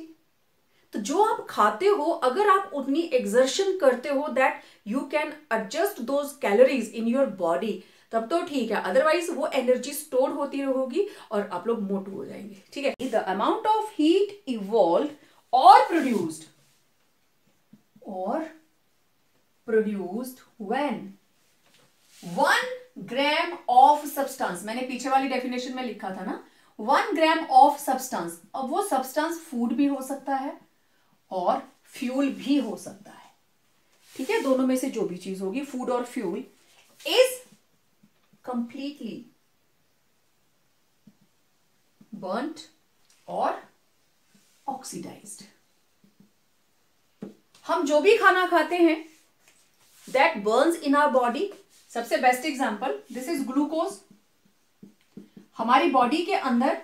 तो जो आप खाते हो, अगर आप उतनी एक्सर्शन करते हो that you can adjust those calories in your body, तब तो ठीक है, अदरवाइज वो एनर्जी स्टोर होती रहेगी और आप लोग मोटू हो जाएंगे। ठीक है? The amount of heat evolve और produced when 1 gram of substance, मैंने पीछे वाली डेफिनेशन में लिखा था ना, 1 ग्राम ऑफ सब्सटेंस। अब वो सब्सटेंस फूड भी हो सकता है और फ्यूल भी हो सकता है। ठीक है? दोनों में से जो भी चीज होगी, फूड और फ्यूल, इज कंप्लीटली बर्न्ट और ऑक्सीडाइज्ड। हम जो भी खाना खाते हैं that burns in our body. सबसे best example, this is glucose. हमारी बॉडी के अंदर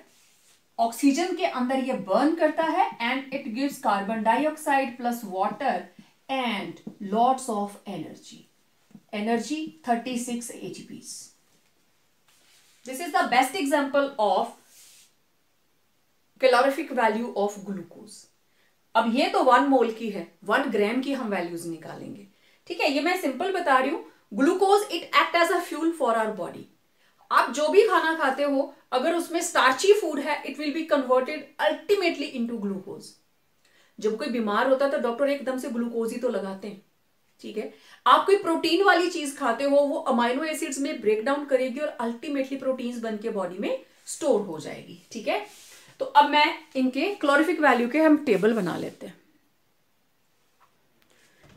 ऑक्सीजन के अंदर ये बर्न करता है and it gives carbon dioxide plus water and lots of energy. Energy 36 ATPs. This is the best example of calorific value of glucose. अब ये तो 1 मोल की है, 1 ग्राम की हम वैल्यूज निकालेंगे। ठीक है? ये मैं सिंपल बता रही हूं। Glucose it act as a fuel for our body. आप जो भी खाना खाते हो, अगर उसमें स्टार्ची फूड है, it will be converted ultimately into glucose. जब कोई बीमार होता है तो डॉक्टर एकदम से ग्लूकोज ही तो लगाते हैं। ठीक है? आप कोई प्रोटीन वाली चीज खाते हो, वो अमाइनो एसिड्स में ब्रेक डाउन करेगी और अल्टीमेटली प्रोटीन्स बन के बॉडी में स्टोर हो जाएगी। ठीक है? तो अब मैं इनके क्लोरीफिक वैल्यू के हम टेबल बना लेते हैं।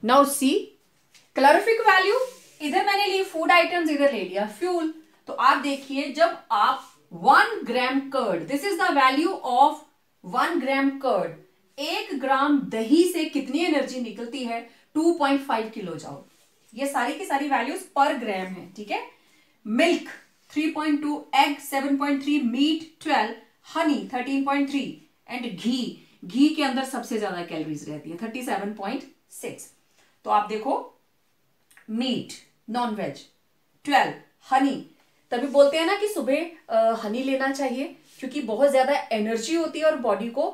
नाउ सी क्लोरीफिक वैल्यू, इधर मैंने ली फूड आइटम्स, इधर ले लिया फ्यूल। तो आप देखिए, जब आप 1 gram curd, this is the value of 1 gram curd, 1 gram दही से कितनी एनर्जी निकलती है? 2.5 किलो जॉल। ये सारी की सारी वैल्यूज पर ग्राम है। ठीक है? Milk 3.2, egg 7.3, meat 12, honey 13.3 and ghee के अंदर सबसे ज्यादा कैलोरीज रहती है 37.6। तो आप देखो, मीट नॉन वेज 12, हनी, तभी बोलते हैं ना कि सुबह हनी लेना चाहिए क्योंकि बहुत ज्यादा एनर्जी होती है और बॉडी को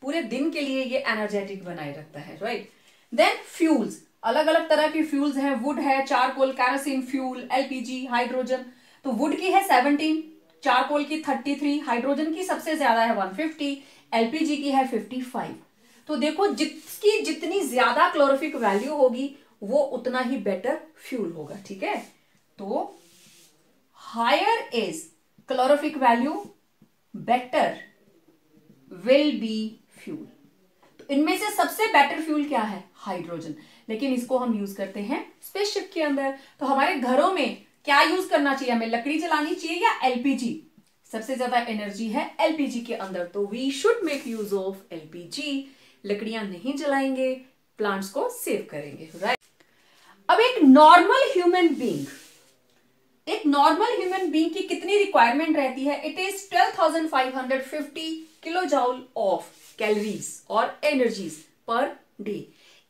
पूरे दिन के लिए ये एनर्जेटिक बनाए रखता है, राइट? देन फ्यूल्स, अलग अलग तरह की फ्यूल्स हैं, वुड है, charcoal, kerosene fuel, LPG, hydrogen. तो वुड की है 17, चारकोल की 33, हाइड्रोजन की सबसे ज्यादा है 150, एलपीजी की है 55। तो देखो जिसकी जितनी ज्यादा क्लोरोफिक वैल्यू होगी वो उतना ही बेटर फ्यूल होगा, ठीक है। तो higher is calorific value better will be fuel. तो इनमें से सबसे बेटर फ्यूल क्या है? हाइड्रोजन। लेकिन इसको हम यूज करते हैं स्पेसशिप के अंदर। तो हमारे घरों में क्या यूज करना चाहिए? हमें लकड़ी जलानी चाहिए या एलपीजी? सबसे ज्यादा एनर्जी है एलपीजी के अंदर, तो we should make use of LPG. लकड़ियां नहीं जलाएंगे, प्लांट्स को सेव करेंगे, राइट। अब एक नॉर्मल ह्यूमन बीइंग की कितनी रिक्वायरमेंट रहती है? It is 12,550 kilo joule of calories और एनर्जीज पर डे।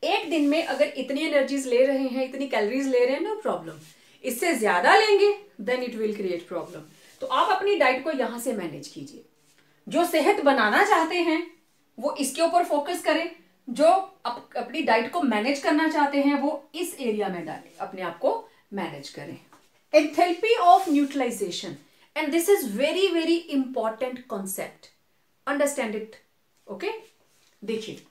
एक दिन में अगर इतनी एनर्जीज ले रहे हैं, इतनी कैलोरीज ले रहे हैं, नो प्रॉब्लम। इससे ज्यादा लेंगे then it will create problem. तो आप अपनी डाइट को यहां से मैनेज कीजिए। जो सेहत बनाना चाहते हैं वो इसके ऊपर फोकस करें, जो अपनी डाइट को मैनेज करना चाहते हैं वो इस एरिया में डालें, अपने आप को मैनेज करें। Enthalpy of neutralization, and this is very very important concept, understand it, okay. देखिए,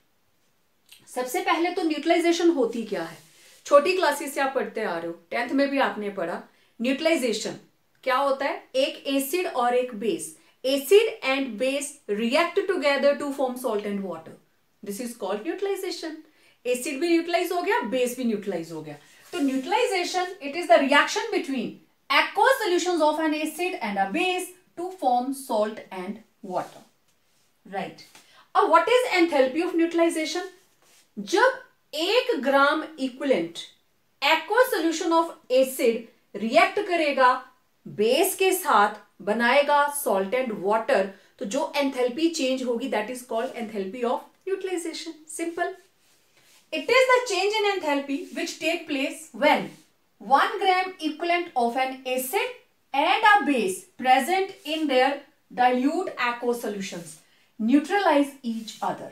सबसे पहले तो न्यूट्रलाइजेशन होती क्या है? छोटी क्लासेस से आप पढ़ते आ रहे हो, 10th में भी आपने पढ़ा। न्यूट्रलाइजेशन क्या होता है? एक एसिड और एक base, acid and base react together to form salt and water, this is called neutralization. Acid भी न्यूट्रलाइज हो गया, बेस भी न्यूट्रलाइज हो गया। तो neutralization it is the reaction between aqueous solutions of an acid and a base to form salt and water, right? अब what is enthalpy of neutralization? जब 1 gram equivalent aqueous solution of acid react करेगा base के साथ, बनाएगा salt and water, तो जो enthalpy change होगी that is called enthalpy of neutralization. Simple. It is the change in enthalpy which take place when 1 gram equivalent of an acid and a base present in their dilute aqueous solutions neutralize each other.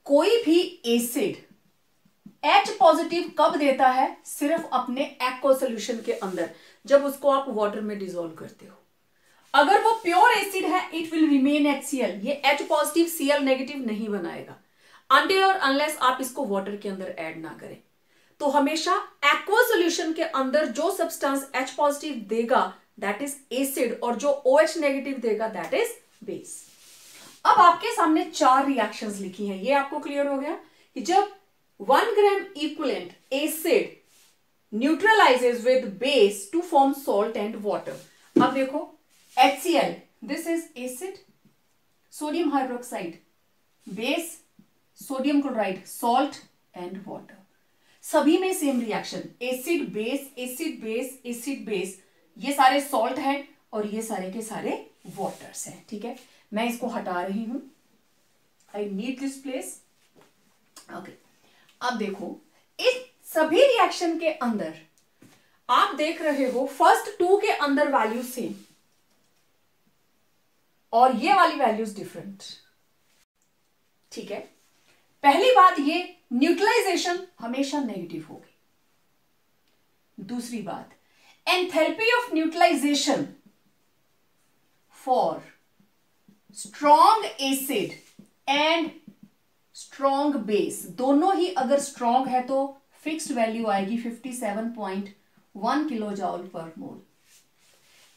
कोई भी acid H positive कब देता है? सिर्फ अपने aqueous solution के अंदर, जब उसको आप वाटर में डिसॉल्व करते हो। अगर वो प्योर एसिड है इट विल रिमेन HCl, ये H पॉजिटिव Cl नेगेटिव नहीं बनाएगा अनटिल और अनलेस आप इसको वाटर के अंदर ऐड ना करें। तो हमेशा एक्वस सॉल्यूशन के अंदर जो सब्सटेंस H पॉजिटिव देगा दैट इज एसिड, और जो OH नेगेटिव देगा दैट इज बेस। अब आपके सामने 4 रिएक्शंस लिखी हैं, ये आपको क्लियर हो गया कि जब 1 gram equivalent acid neutralizes with base to form salt and water. अब देखो HCl, this is acid, sodium hydroxide base, sodium chloride salt and water. सभी में same reaction, acid base acid base acid base, ये सारे salt हैं और ये सारे के सारे वाटर्स हैं, ठीक है। मैं इसको हटा रही हूं, I need this place, okay. अब देखो इस सभी रिएक्शन के अंदर आप देख रहे हो फर्स्ट 2 के अंदर वैल्यू सेम और ये वाली वैल्यूज डिफरेंट, ठीक है। पहली बात ये न्यूट्रलाइजेशन हमेशा नेगेटिव होगी। दूसरी बात, enthalpy of neutralization for strong acid and strong base, दोनों ही अगर स्ट्रॉन्ग है तो फिक्स्ड वैल्यू आएगी 57.1 kilo joule per mole.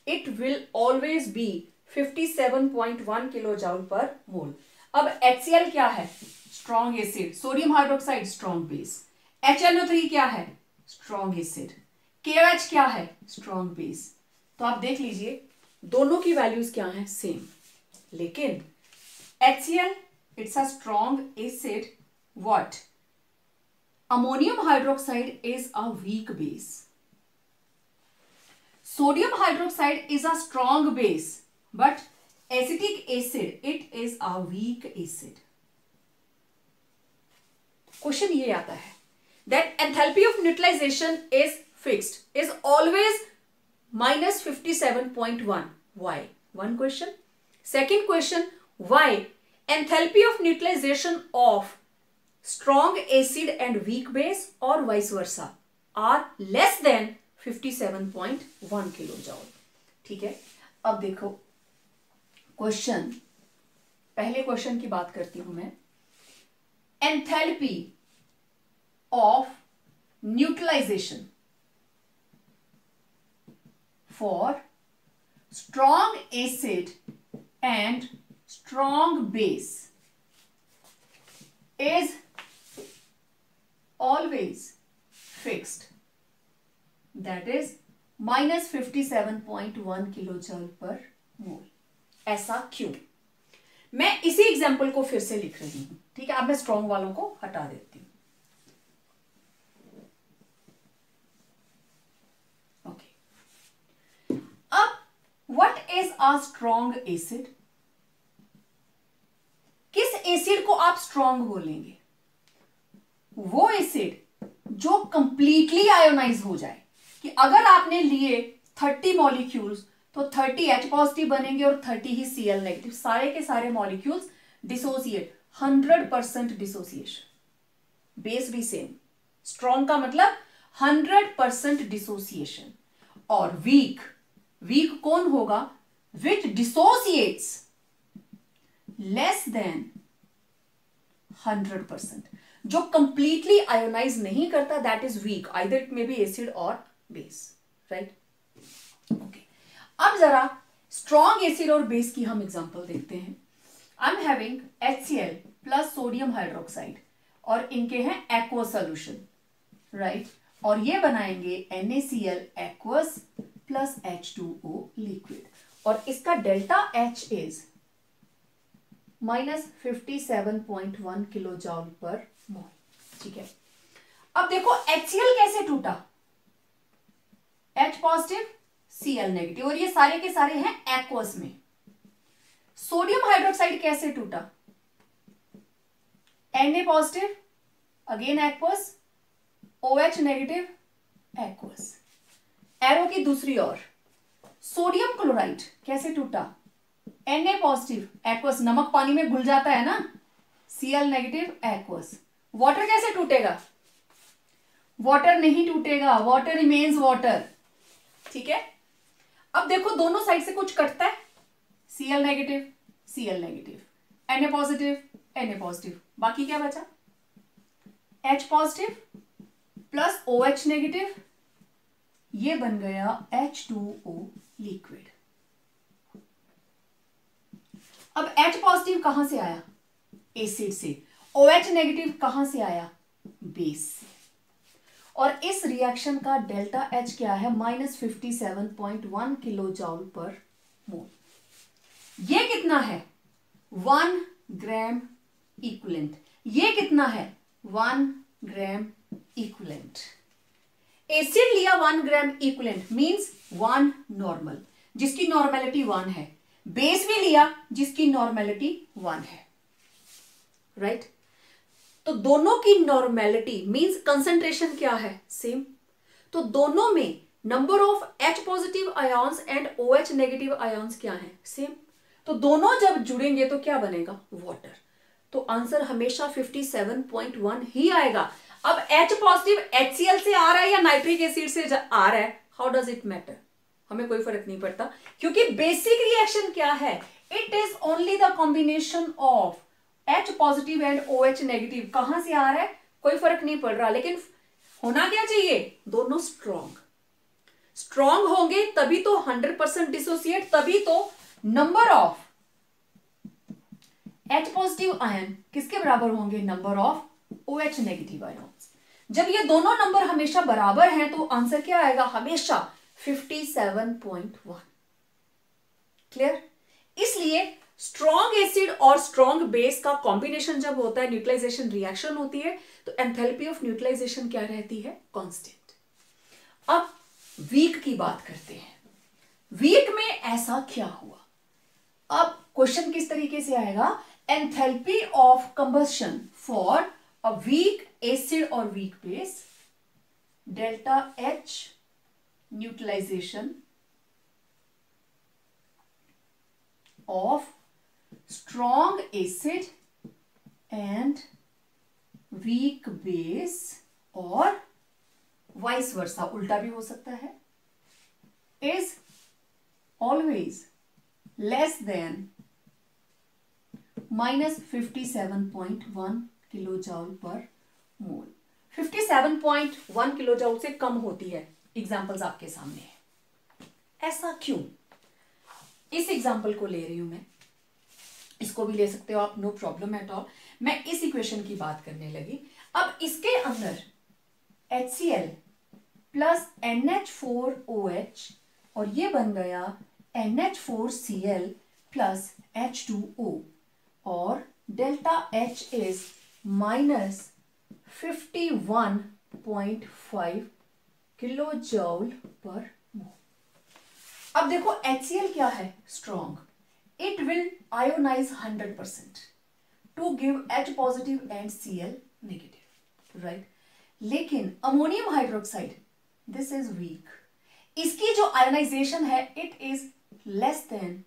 It will always be 57.1 kilo joule per mole. अब HCl क्या है? Strong acid, sodium hydroxide strong base, HNO3 क्या है? स्ट्रॉन्ग एसिड, KOH क्या है? Strong base. तो आप देख लीजिए दोनों की वैल्यूज क्या हैं? सेम। लेकिन HCl it's a strong acid, what? Ammonium hydroxide is a weak base, sodium hydroxide is a strong base, but acetic acid it is a weak acid. Question ये आता है that enthalpy of neutralization is fixed, is always minus 57.1. Why? One question. Second question, why enthalpy of neutralization of strong acid and weak base or vice versa are less than 57.1 kilojoule? ठीक है। अब देखो question पहले question की बात करती हूं मैं। Enthalpy of neutralization for strong acid and strong base is always fixed, that is -57.1 kilojoule per मोल। ऐसा क्यों? मैं इसी एग्जाम्पल को फिर से लिख रही हूं, ठीक है। अब मैं स्ट्रॉन्ग वालों को हटा देती हूं। What is a strong acid? किस एसिड को आप स्ट्रॉन्ग बोलेंगे? वो एसिड जो कंप्लीटली आयोनाइज हो जाए, कि अगर आपने लिए 30 मॉलिक्यूल्स तो 30 H पॉजिटिव बनेंगे और 30 ही Cl नेगेटिव, सारे के सारे मॉलिक्यूल्स डिसोसिएट, 100% डिसोसिएशन। बेस भी सेम। स्ट्रॉन्ग का मतलब 100% डिसोसिएशन। और वीक, वीक कौन होगा? विच डिसोसिएट्स लेस देन 100%, जो कंप्लीटली आयोनाइज नहीं करता, that is weak, either it may be acid और बेस, राइट? ओके, अब जरा स्ट्रॉन्ग एसिड और बेस की हम एग्जांपल देखते हैं। आई am having HCl plus sodium hydroxide और इनके हैं एक्वस सोल्यूशन, राइट? और ये बनाएंगे NaCl aqueous plus H2O liquid, और इसका delta H is -57.1 kilojoule per mole, ठीक है। अब देखो HCl कैसे टूटा? H पॉजिटिव Cl नेगेटिव, और ये सारे के सारे हैं एक्वस में। सोडियम हाइड्रोक्साइड कैसे टूटा? Na positive again aqueous, OH negative aqueous. Arrow की दूसरी ओर सोडियम क्लोराइड कैसे टूटा? Na पॉजिटिव एक्वस, नमक पानी में घुल जाता है ना, Cl नेगेटिव एक्वस। वाटर कैसे टूटेगा? वाटर नहीं टूटेगा, वाटर रिमेन्स वाटर, ठीक है। अब देखो दोनों साइड से कुछ कटता है, Cl negative Cl negative, Na positive Na positive, बाकी क्या बचा? H positive plus OH negative, ये बन गया H2O लिक्विड। अब H पॉजिटिव कहां से आया? एसिड से। OH नेगेटिव कहां से आया? बेस से। और इस रिएक्शन का डेल्टा H क्या है? -57.1 किलोजूल पर मोल। ये कितना है? 1 ग्राम इक्विवेलेंट। ये कितना है? 1 ग्राम इक्विवेलेंट। एसिड लिया 1 ग्राम इक्विवेलेंट मींस 1 नॉर्मल, जिसकी नॉर्मेलिटी 1 है। बेस भी लिया जिसकी नॉर्मेलिटी 1 है, राइट? तो दोनों की नॉर्मेलिटी मींस कंसंट्रेशन क्या है? सेम। तो दोनों में number of H positive ions and OH negative ions क्या है? सेम। तो दोनों जब जुड़ेंगे तो क्या बनेगा? वाटर। तो आंसर हमेशा 57.1 ही आएगा। अब H पॉजिटिव HCl से आ रहा है या नाइट्रिक एसिड से आ रहा है, हाउ डज इट मैटर? हमें कोई फर्क नहीं पड़ता, क्योंकि बेसिक रिएक्शन क्या है? It is only the combination of H positive and OH negative. कहां से आ रहा है कोई फर्क नहीं पड़ रहा, लेकिन होना क्या चाहिए? दोनों स्ट्रॉन्ग। स्ट्रॉन्ग होंगे तभी तो 100% डिसोसिएट, तभी तो number of H positive ion किसके बराबर होंगे? Number of OH negative ions. जब ये दोनों नंबर हमेशा बराबर हैं तो आंसर क्या आएगा? हमेशा 57.1। क्लियर? इसलिए स्ट्रॉन्ग एसिड और स्ट्रॉन्ग बेस का कॉम्बिनेशन जब होता है, न्यूट्रलाइजेशन रिएक्शन होती है, तो एंथैल्पी ऑफ न्यूट्रलाइजेशन क्या रहती है? कांस्टेंट। अब वीक की बात करते हैं। वीक में ऐसा क्या हुआ? अब क्वेश्चन किस तरीके से आएगा? Enthalpy of combustion for a weak acid और weak base, delta H neutralization of strong acid and weak base, और वाइस वर्सा, उल्टा भी हो सकता है, is always less than -57.1 kilo joule per mole. 57.1 kilo joule से कम होती है। एग्जाम्पल्स आपके सामने है। ऐसा क्यों? इस एग्जाम्पल को ले रही हूं मैं, इसको भी ले सकते हो आप, नो प्रॉब्लम एट ऑल। मैं इस इक्वेशन की बात करने लगी। अब इसके अंदर HCl प्लस NH4OH और ये बन गया NH4Cl प्लस H2O और delta H is -51.5 kilo joule per mole. अब देखो HCl क्या है? Strong, it will ionize 100% to give H positive and Cl negative, right. लेकिन ammonium hydroxide this is weak, इसकी जो आयोनाइजेशन है इट इज लेस देन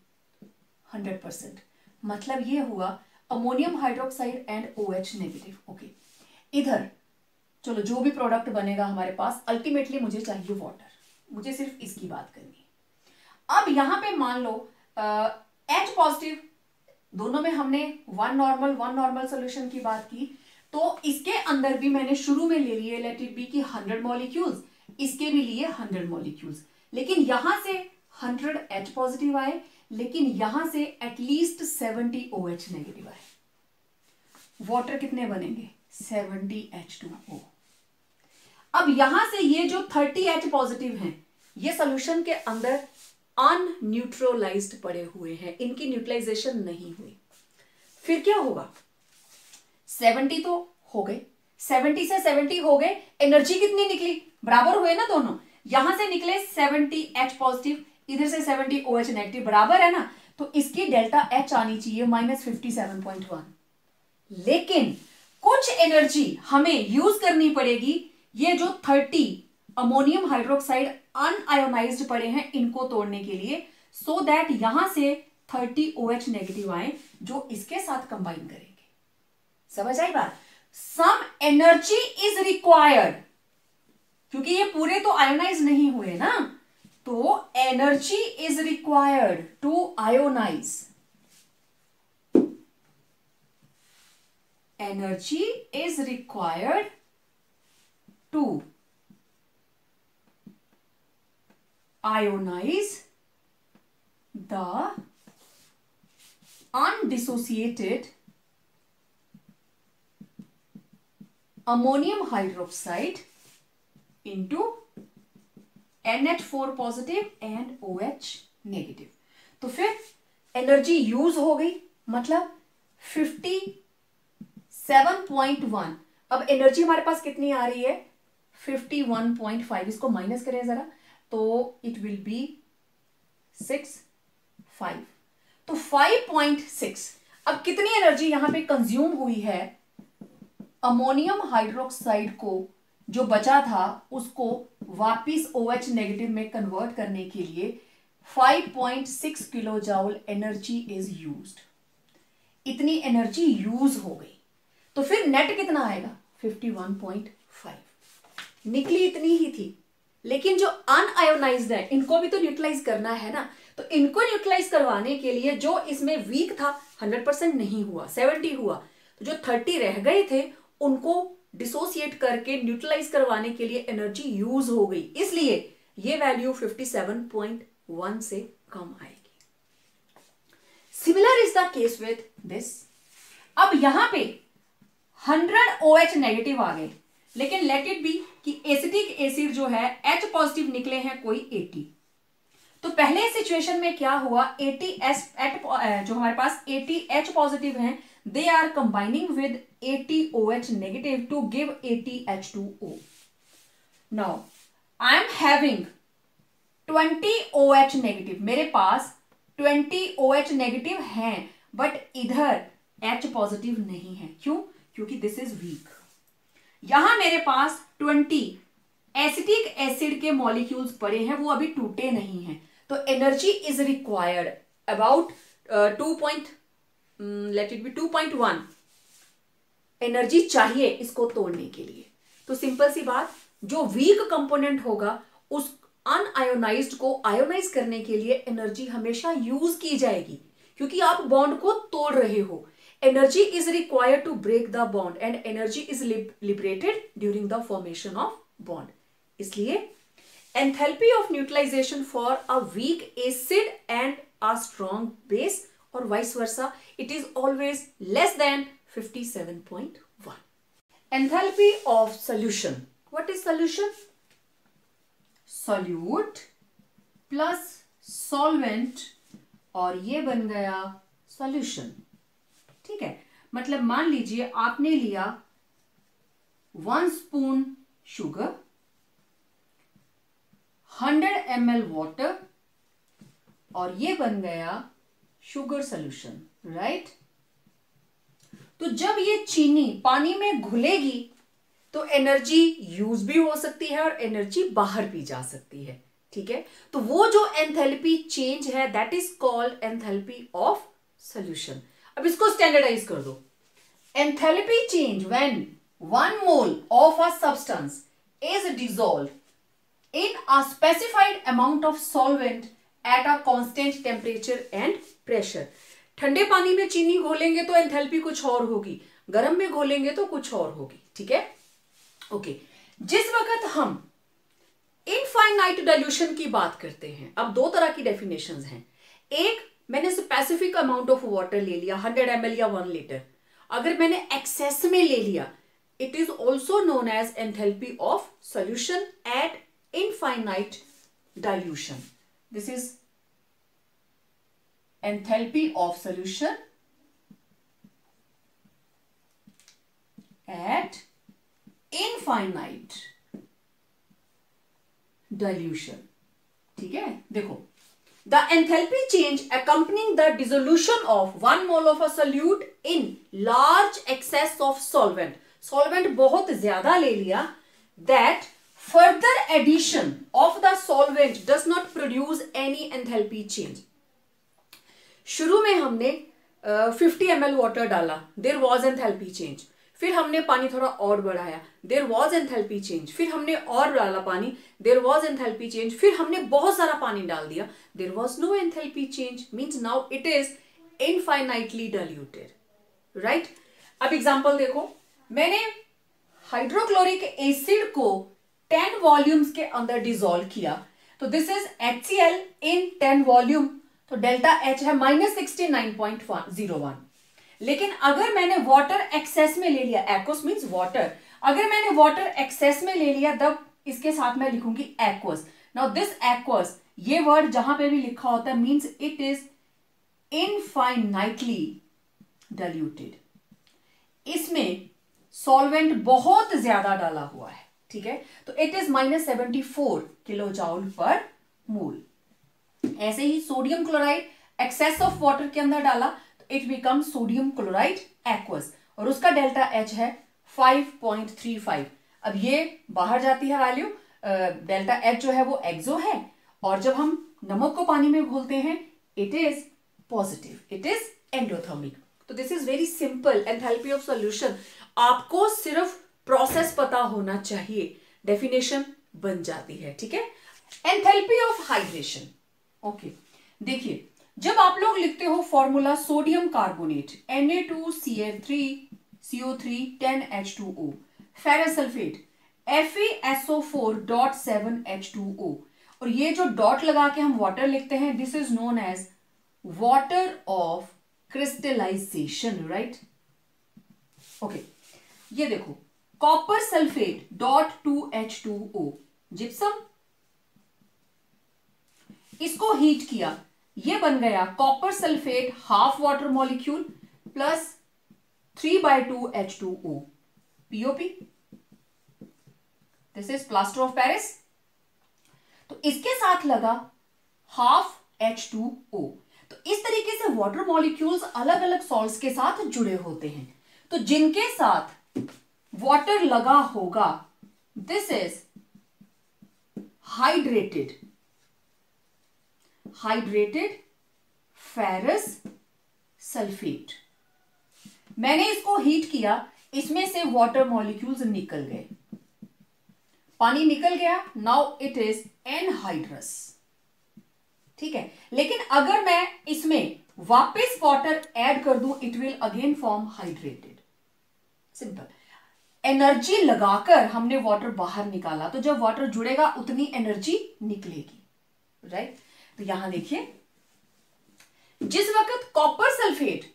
100%। मतलब ये हुआ ammonium hydroxide and OH negative. Okay, इधर चलो जो भी प्रोडक्ट बनेगा हमारे पास, अल्टीमेटली मुझे चाहिए वाटर, मुझे सिर्फ इसकी बात करनी है। अब यहां पे मान लो H पॉजिटिव, दोनों में हमने वन नॉर्मल सोल्यूशन की बात की, तो इसके अंदर भी मैंने शुरू में ले लिए लेट इट बी की 100 मॉलिक्यूल्स, इसके भी लिए 100 मॉलिक्यूल्स, लेकिन यहां से 100 H पॉजिटिव आए, लेकिन यहां से एटलीस्ट 70 OH नेगेटिव आए। वाटर कितने बनेंगे? 70 H2O। अब यहां से ये जो 30 H पॉजिटिव हैं, ये सोल्यूशन के अंदर अनन्यूट्रलाइज्ड पड़े हुए हैं, इनकी न्यूट्रलाइजेशन नहीं हुई। फिर क्या होगा? 70 तो हो गए, 70 से 70 हो गए, एनर्जी कितनी निकली? बराबर हुए ना दोनों, यहां से निकले 70 H पॉजिटिव, इधर से 70 OH नेगेटिव, बराबर है ना, तो इसकी डेल्टा H आनी चाहिए -57.1। लेकिन कुछ एनर्जी हमें यूज करनी पड़ेगी, ये जो 30 अमोनियम हाइड्रोक्साइड अनआयोनाइज्ड पड़े हैं इनको तोड़ने के लिए, सो दैट यहां से 30 OH नेगेटिव आए जो इसके साथ कंबाइन करेंगे। समझ आई बात? सम एनर्जी इज रिक्वायर्ड, क्योंकि ये पूरे तो आयोनाइज नहीं हुए ना, तो energy is required to ionize, energy is required to ionize the undissociated ammonium hydroxide into NH4 positive and OH negative। तो फिर एनर्जी यूज हो गई, मतलब 57.1। अब एनर्जी हमारे पास कितनी आ रही है? 51.5। इसको माइनस करें जरा, तो इट विल बी 5। तो 5.6। अब कितनी एनर्जी यहां पे कंज्यूम हुई है? अमोनियम हाइड्रोक्साइड को जो बचा था उसको वापिस OH नेगेटिव में कन्वर्ट करने के लिए 5.6 kilo joule energy is used. इतनी एनर्जी यूज हो गई, तो फिर नेट कितना आएगा? 51.5। निकली इतनी ही थी, लेकिन जो अनआयोनाइज्ड है इनको भी तो न्यूट्रलाइज करना है ना, तो इनको न्यूट्रलाइज करवाने के लिए जो इसमें वीक था 100% नहीं हुआ, 70 हुआ, तो जो 30 रह गए थे उनको डिसोसिएट करके न्यूट्रलाइज करवाने के लिए एनर्जी यूज हो गई, इसलिए ये वैल्यू 57.1 से कम आएगी। Similar is the case with this. अब यहां पे 100 OH नेगेटिव आ गए, लेकिन लेट इट बी कि एसिटिक एसिड जो है H पॉजिटिव निकले हैं कोई 80। तो पहले सिचुएशन में क्या हुआ? 80 जो हमारे पास 80 H पॉजिटिव हैं, they are combining with 80 OH negative to give 80 H2O। Now I am having 20 OH negative, मेरे पास 20 OH नेगेटिव हैं, बट इधर H पॉजिटिव नहीं है। क्यों? क्योंकि दिस इज वीक। यहां मेरे पास 20 एसिटिक एसिड के मॉलिक्यूल्स पड़े हैं, वो अभी टूटे नहीं हैं, तो energy is required about 2.1 energy चाहिए इसको तोड़ने के लिए। तो सिंपल सी बात, जो वीक कंपोनेंट होगा उस अनआयोनाइज्ड को आयोनाइज करने के लिए एनर्जी हमेशा यूज की जाएगी, क्योंकि आप बॉन्ड को तोड़ रहे हो। energy is required to break the bond and energy is liberated during the formation of bond. इसलिए enthalpy of neutralization for a weak acid and a strong base or vice versa, it is always less than 57.1. Enthalpy of solution. What is solution? Solute plus solvent और ये बन गया solution. ठीक है, मतलब मान लीजिए आपने लिया 1 स्पून शुगर, 100 ml वाटर और ये बन गया शुगर सोल्यूशन, राइट। तो जब ये चीनी पानी में घुलेगी तो एनर्जी यूज भी हो सकती है और एनर्जी बाहर भी जा सकती है, ठीक है। तो वो जो एंथैल्पी चेंज है that is called enthalpy of solution. अब इसको स्टैंडर्डाइज कर दो। Enthalpy change when 1 mole of a substance is dissolved in a specified amount of solvent at a constant temperature and pressure. ठंडे पानी में चीनी घोलेंगे तो एंथैल्पी कुछ और होगी, गर्म में घोलेंगे तो कुछ और होगी, ठीक है। ओके, जिस वक्त हम इनफाइनाइट डाइल्यूशन की बात करते हैं, अब दो तरह की डेफिनेशंस हैं। एक, मैंने स्पेसिफिक अमाउंट ऑफ वाटर ले लिया 100 ml या 1 लीटर, अगर मैंने एक्सेस में ले लिया it is also known as enthalpy of solution at infinite dilution. This is enthalpy of solution at infinite dilution, ठीक है। देखो, the enthalpy change accompanying the dissolution of 1 mole of a solute in large excess of solvent, solvent बहुत ज्यादा ले लिया, that further addition of the solvent does not produce any enthalpy change. शुरू में हमने 50 ml वाटर डाला, there was enthalpy change. फिर हमने पानी थोड़ा और बढ़ाया, देयर वॉज एंथैल्पी चेंज। फिर हमने और डाला पानी, देयर वॉज एंथैल्पी चेंज। फिर हमने बहुत सारा पानी डाल दिया, there was no enthalpy change, means now it is infinitely diluted, right. अब एग्जांपल देखो, मैंने हाइड्रोक्लोरिक एसिड को 10 वॉल्यूम्स के अंदर डिसॉल्व किया, तो this is HCl in 10 volume, तो डेल्टा H है -69.01। लेकिन अगर मैंने वाटर एक्सेस में ले लिया, एक्वस मींस वाटर, अगर मैंने वाटर एक्सेस में ले लिया तब इसके साथ मैं लिखूंगी एक्वस। नाउ दिस एक्वस, ये वर्ड जहां पे भी लिखा होता है means it is infinitely diluted. इसमें सॉल्वेंट बहुत ज्यादा डाला हुआ है, ठीक है, तो it is -74 kilo joule per mole. ऐसे ही sodium chloride excess of water के अंदर डाला, it become sodium chloride aqueous और उसका डेल्टा H है 5.35। अब ये बाहर जाती है वैल्यू, डेल्टा H जो है वो एक्सो है, और जब हम नमक को पानी में घोलते हैं it is positive, it is endothermic. तो this is very simple enthalpy of solution. आपको सिर्फ प्रोसेस पता होना चाहिए, डेफिनेशन बन जाती है, ठीक है। एंथैल्पी ऑफ हाइड्रेशन, ओके, देखिए जब आप लोग लिखते हो formula sodium carbonate Na2Cl3CO3 10H2O, ferrous sulphate FeSO4.7H2O, और ये जो डॉट लगा के हम वाटर लिखते हैं this is known as water of crystallization, right. Okay, ये देखो कॉपर सल्फेट .2H2O, जिप्सम, इसको हीट किया, ये बन गया copper sulphate half water molecule plus 3/2H2O, POP, this is plaster of Paris. तो इसके साथ लगा हाफ H2O। तो इस तरीके से वाटर मॉलिक्यूल्स अलग अलग सॉल्ट्स के साथ जुड़े होते हैं। तो जिनके साथ वाटर लगा होगा this is hydrated ferrous sulphate. मैंने इसको हीट किया, इसमें से वाटर मॉलिक्यूल्स निकल गए, पानी निकल गया, नाउ इट इज एनहाइड्रस, ठीक है। लेकिन अगर मैं इसमें वापस वाटर ऐड कर दूं, it will again form hydrated. Simple. Energy लगाकर हमने वाटर बाहर निकाला, तो जब वाटर जुड़ेगा उतनी एनर्जी निकलेगी, राइट। तो यहां देखिए, जिस वक्त copper sulphate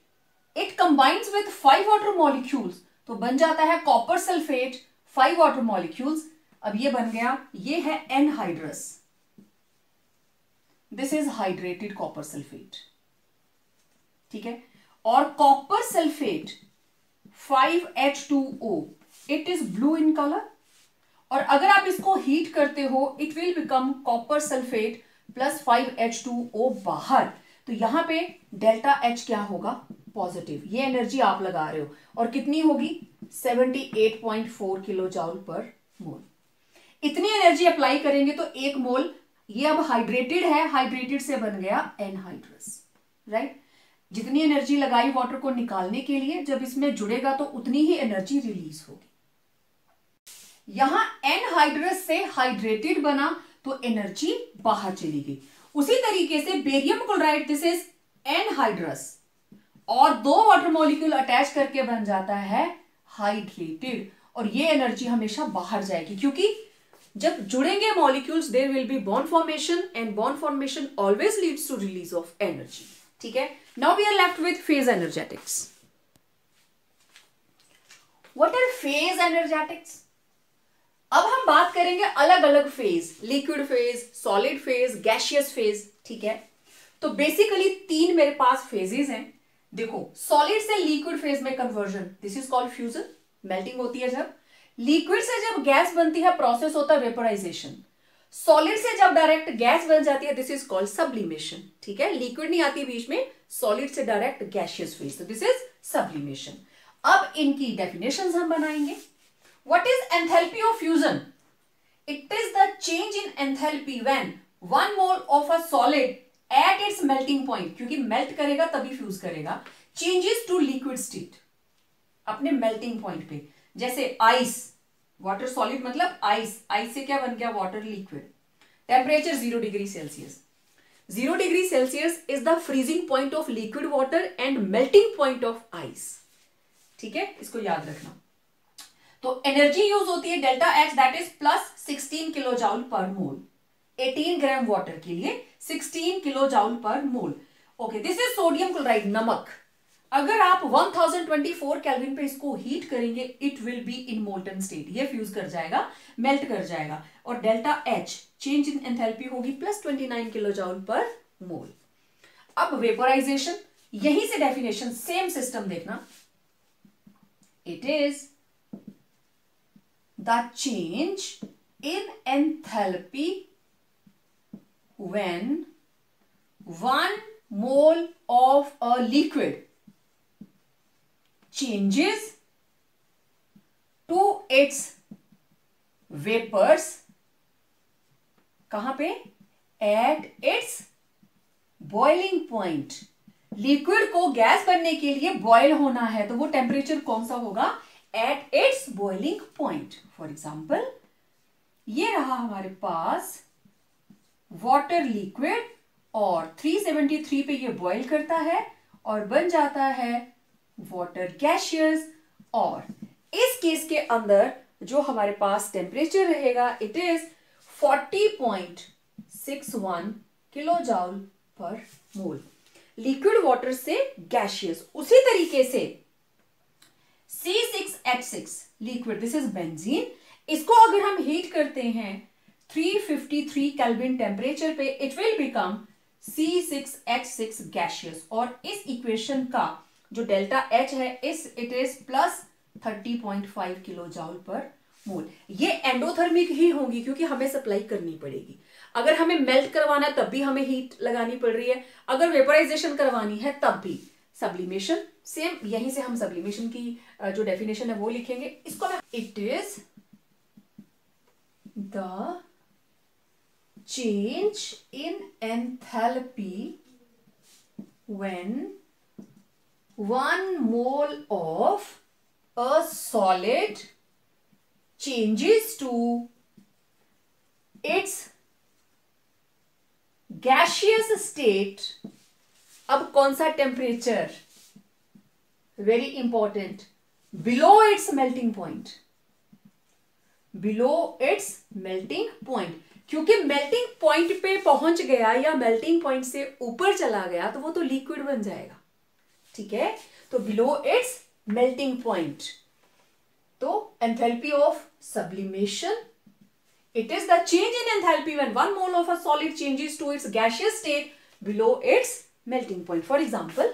it combines with 5 water molecules, तो बन जाता है कॉपर सल्फेट 5 वाटर मॉलिक्यूल्स। अब ये बन गया, ये है anhydrous, this is hydrated copper sulphate, ठीक है। और copper sulphate 5H2O, it is blue in colour, और अगर आप इसको हीट करते हो it will become copper sulphate plus 5H2O बाहर, तो यहां पे डेल्टा H क्या होगा, पॉजिटिव। ये एनर्जी आप लगा रहे हो, और कितनी होगी 78.4 किलो जूल पर मोल। इतनी एनर्जी अप्लाई करेंगे तो एक मोल, ये अब हाइड्रेटेड है, हाइड्रेटेड से बन गया एनहाइड्रस, राइट। जितनी एनर्जी लगाई वाटर को निकालने के लिए, जब इसमें जुड़ेगा तो उतनी ही एनर्जी रिलीज होगी। यहां एनहाइड्रस से हाइड्रेटेड बना तो एनर्जी बाहर चली गई। उसी तरीके से barium chloride, this is anhydrous, और 2 वाटर मॉलिक्यूल अटैच करके बन जाता है हाइड्रेटेड, और ये एनर्जी हमेशा बाहर जाएगी, क्योंकि जब जुड़ेंगे molecules there will be bond formation, and bond formation always leads to release of energy, ठीक है। Now we are left with phase energetics. What are phase energetics? अब हम बात करेंगे अलग अलग phase, liquid phase, solid phase, gaseous phase, ठीक है। तो बेसिकली 3 मेरे पास फेजेस हैं। देखो, सॉलिड से लिक्विड फेज में conversion, this is called fusion, melting होती है जब। लिक्विड से जब गैस बनती है, प्रोसेस होता है वेपोराइजेशन। सॉलिड से जब डायरेक्ट गैस बन जाती है, दिस इज कॉल्ड सब्लिमेशन, ठीक है। लिक्विड नहीं आती बीच में, सॉलिड से डायरेक्ट गैसियस फेज, तो दिस इज सब्लिमेशन। अब इनकी डेफिनेशंस हम बनाएंगे। What is enthalpy of fusion? It is the change in enthalpy when 1 mole of a solid at its melting point, क्योंकि मेल्ट करेगा तभी फ्यूज करेगा, changes to liquid state, अपने मेल्टिंग पॉइंट पे। जैसे आइस, वाटर सॉलिड मतलब ice, ice से क्या बन गया, water liquid. Temperature 0 degree Celsius, 0 degree Celsius is the freezing point of liquid water and melting point of ice, ठीक है, इसको याद रखना। तो एनर्जी यूज होती है delta H, that is plus 16 kilo joule per mole. 18 gram water के लिए 16 kilo joule per mole. Okay, this is sodium chloride, नमक। अगर आप 1024 केल्विन पे इसको हीट करेंगे, it will be in molten state, ये फ्यूज कर जाएगा, मेल्ट कर जाएगा, और delta H change in enthalpy होगी plus 29 kilo joule per mole. अब वेपोराइजेशन, यहीं से डेफिनेशन, सेम सिस्टम देखना। It is the change in enthalpy when 1 mole of a liquid changes to its vapors, कहां पे, at its boiling point। Liquid को gas बनने के लिए बॉयल होना है, तो वो टेम्परेचर कौन सा होगा, at its boiling point। For example, ये रहा हमारे पास वाटर लिक्विड, और 373 पे ये बॉईल करता है और बन जाता है वाटर गैसियस, और इस केस के अंदर जो हमारे पास टेम्परेचर रहेगा, it is 40.61 kilo joule per mole. Liquid water से गैसियस। उसी तरीके से C6H6 liquid, this is benzene, इसको अगर हम हीट करते हैं 353 केल्विन टेम्परेचर पे, it will become C6H6 gaseous, और इस इक्वेशन का जो डेल्टा H है, it is plus 30.5 kilo joule per mole. ये एंडोथर्मिक ही होंगी, क्योंकि हमें सप्लाई करनी पड़ेगी। अगर हमें मेल्ट करवाना है तब भी हमें हीट लगानी पड़ रही है, अगर वेपोराइजेशन करवानी है तब भी। सब्लिमेशन सेम, यहीं से हम सब्लिमेशन की जो डेफिनेशन है वो लिखेंगे। इसको मैं, it is the change in enthalpy when 1 mole of a solid changes to its gaseous state अब कौन सा temperature, very important, below it's melting point, below it's melting point, क्योंकि मेल्टिंग पॉइंट पे पहुंच गया या मेल्टिंग पॉइंट से ऊपर चला गया तो वो तो लिक्विड बन जाएगा, ठीक है। तो बिलो इट्स मेल्टिंग पॉइंट, तो enthalpy of sublimation, it is the change in enthalpy when one mole of a solid changes to its gaseous state below its melting point. For example,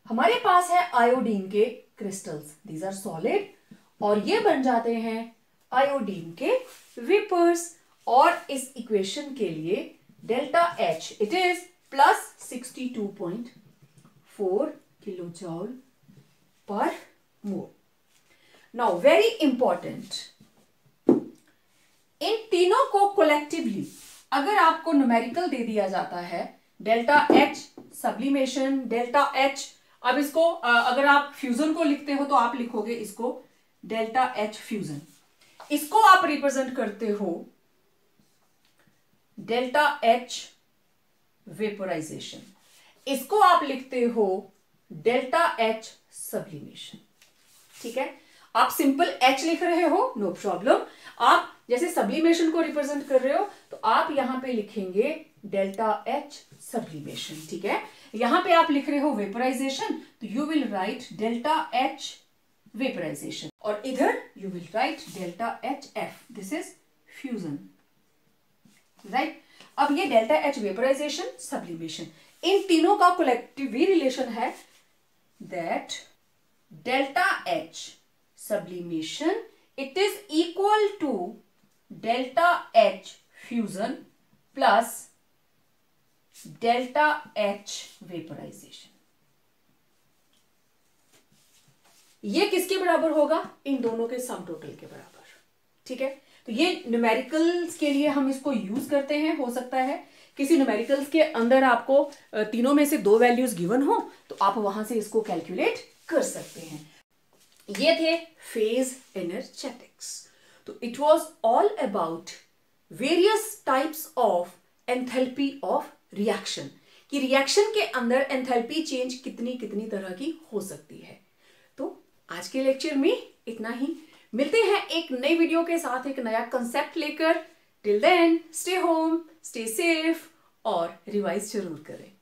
हमारे पास है iodine के crystals, these are solid, और ये बन जाते हैं iodine के vapours, और इस इक्वेशन के लिए delta H it is plus 62.4 kilojoule per mole. Now very important, इन तीनों को कोलेक्टिवली अगर आपको न्यूमेरिकल दे दिया जाता है, delta H sublimation, delta H, अब इसको अगर आप फ्यूजन को लिखते हो तो आप लिखोगे इसको डेल्टा H फ्यूजन, इसको आप रिप्रेजेंट करते हो डेल्टा H वेपोराइजेशन, इसको आप लिखते हो डेल्टा H सब्लिमेशन, ठीक है। आप सिंपल H लिख रहे हो, नो प्रॉब्लम, आप जैसे सब्लिमेशन को रिप्रेजेंट कर रहे हो तो आप यहां पे लिखेंगे डेल्टा H सब्लिमेशन, ठीक है। यहां पे आप लिख रहे हो वेपोराइजेशन तो you will write delta H vaporisation, और इधर you will write delta HF, this is fusion, right. अब ये डेल्टा H वेपोराइजेशन, सब्लिमेशन, इन तीनों का कोलेक्टिव रिलेशन है that delta H sublimation it is equal to delta H fusion plus delta H vaporization. ये किसके बराबर होगा? इन दोनों के सम टोटल के बराबर, ठीक है। तो ये न्यूमेरिकल्स के लिए हम इसको यूज करते हैं, हो सकता है किसी न्यूमेरिकल्स के अंदर आपको तीनों में से 2 वैल्यूज गिवन हो तो आप वहां से इसको कैलकुलेट कर सकते हैं। ये थे फेज एनर्जेटिक्स। तो it was all about various types of enthalpy of reaction, कि रिएक्शन के अंदर एंथैल्पी चेंज कितनी कितनी तरह की हो सकती है। तो आज के लेक्चर में इतना ही, मिलते हैं एक नई वीडियो के साथ एक नया कंसेप्ट लेकर। Till then stay home, stay safe और रिवाइज जरूर करें।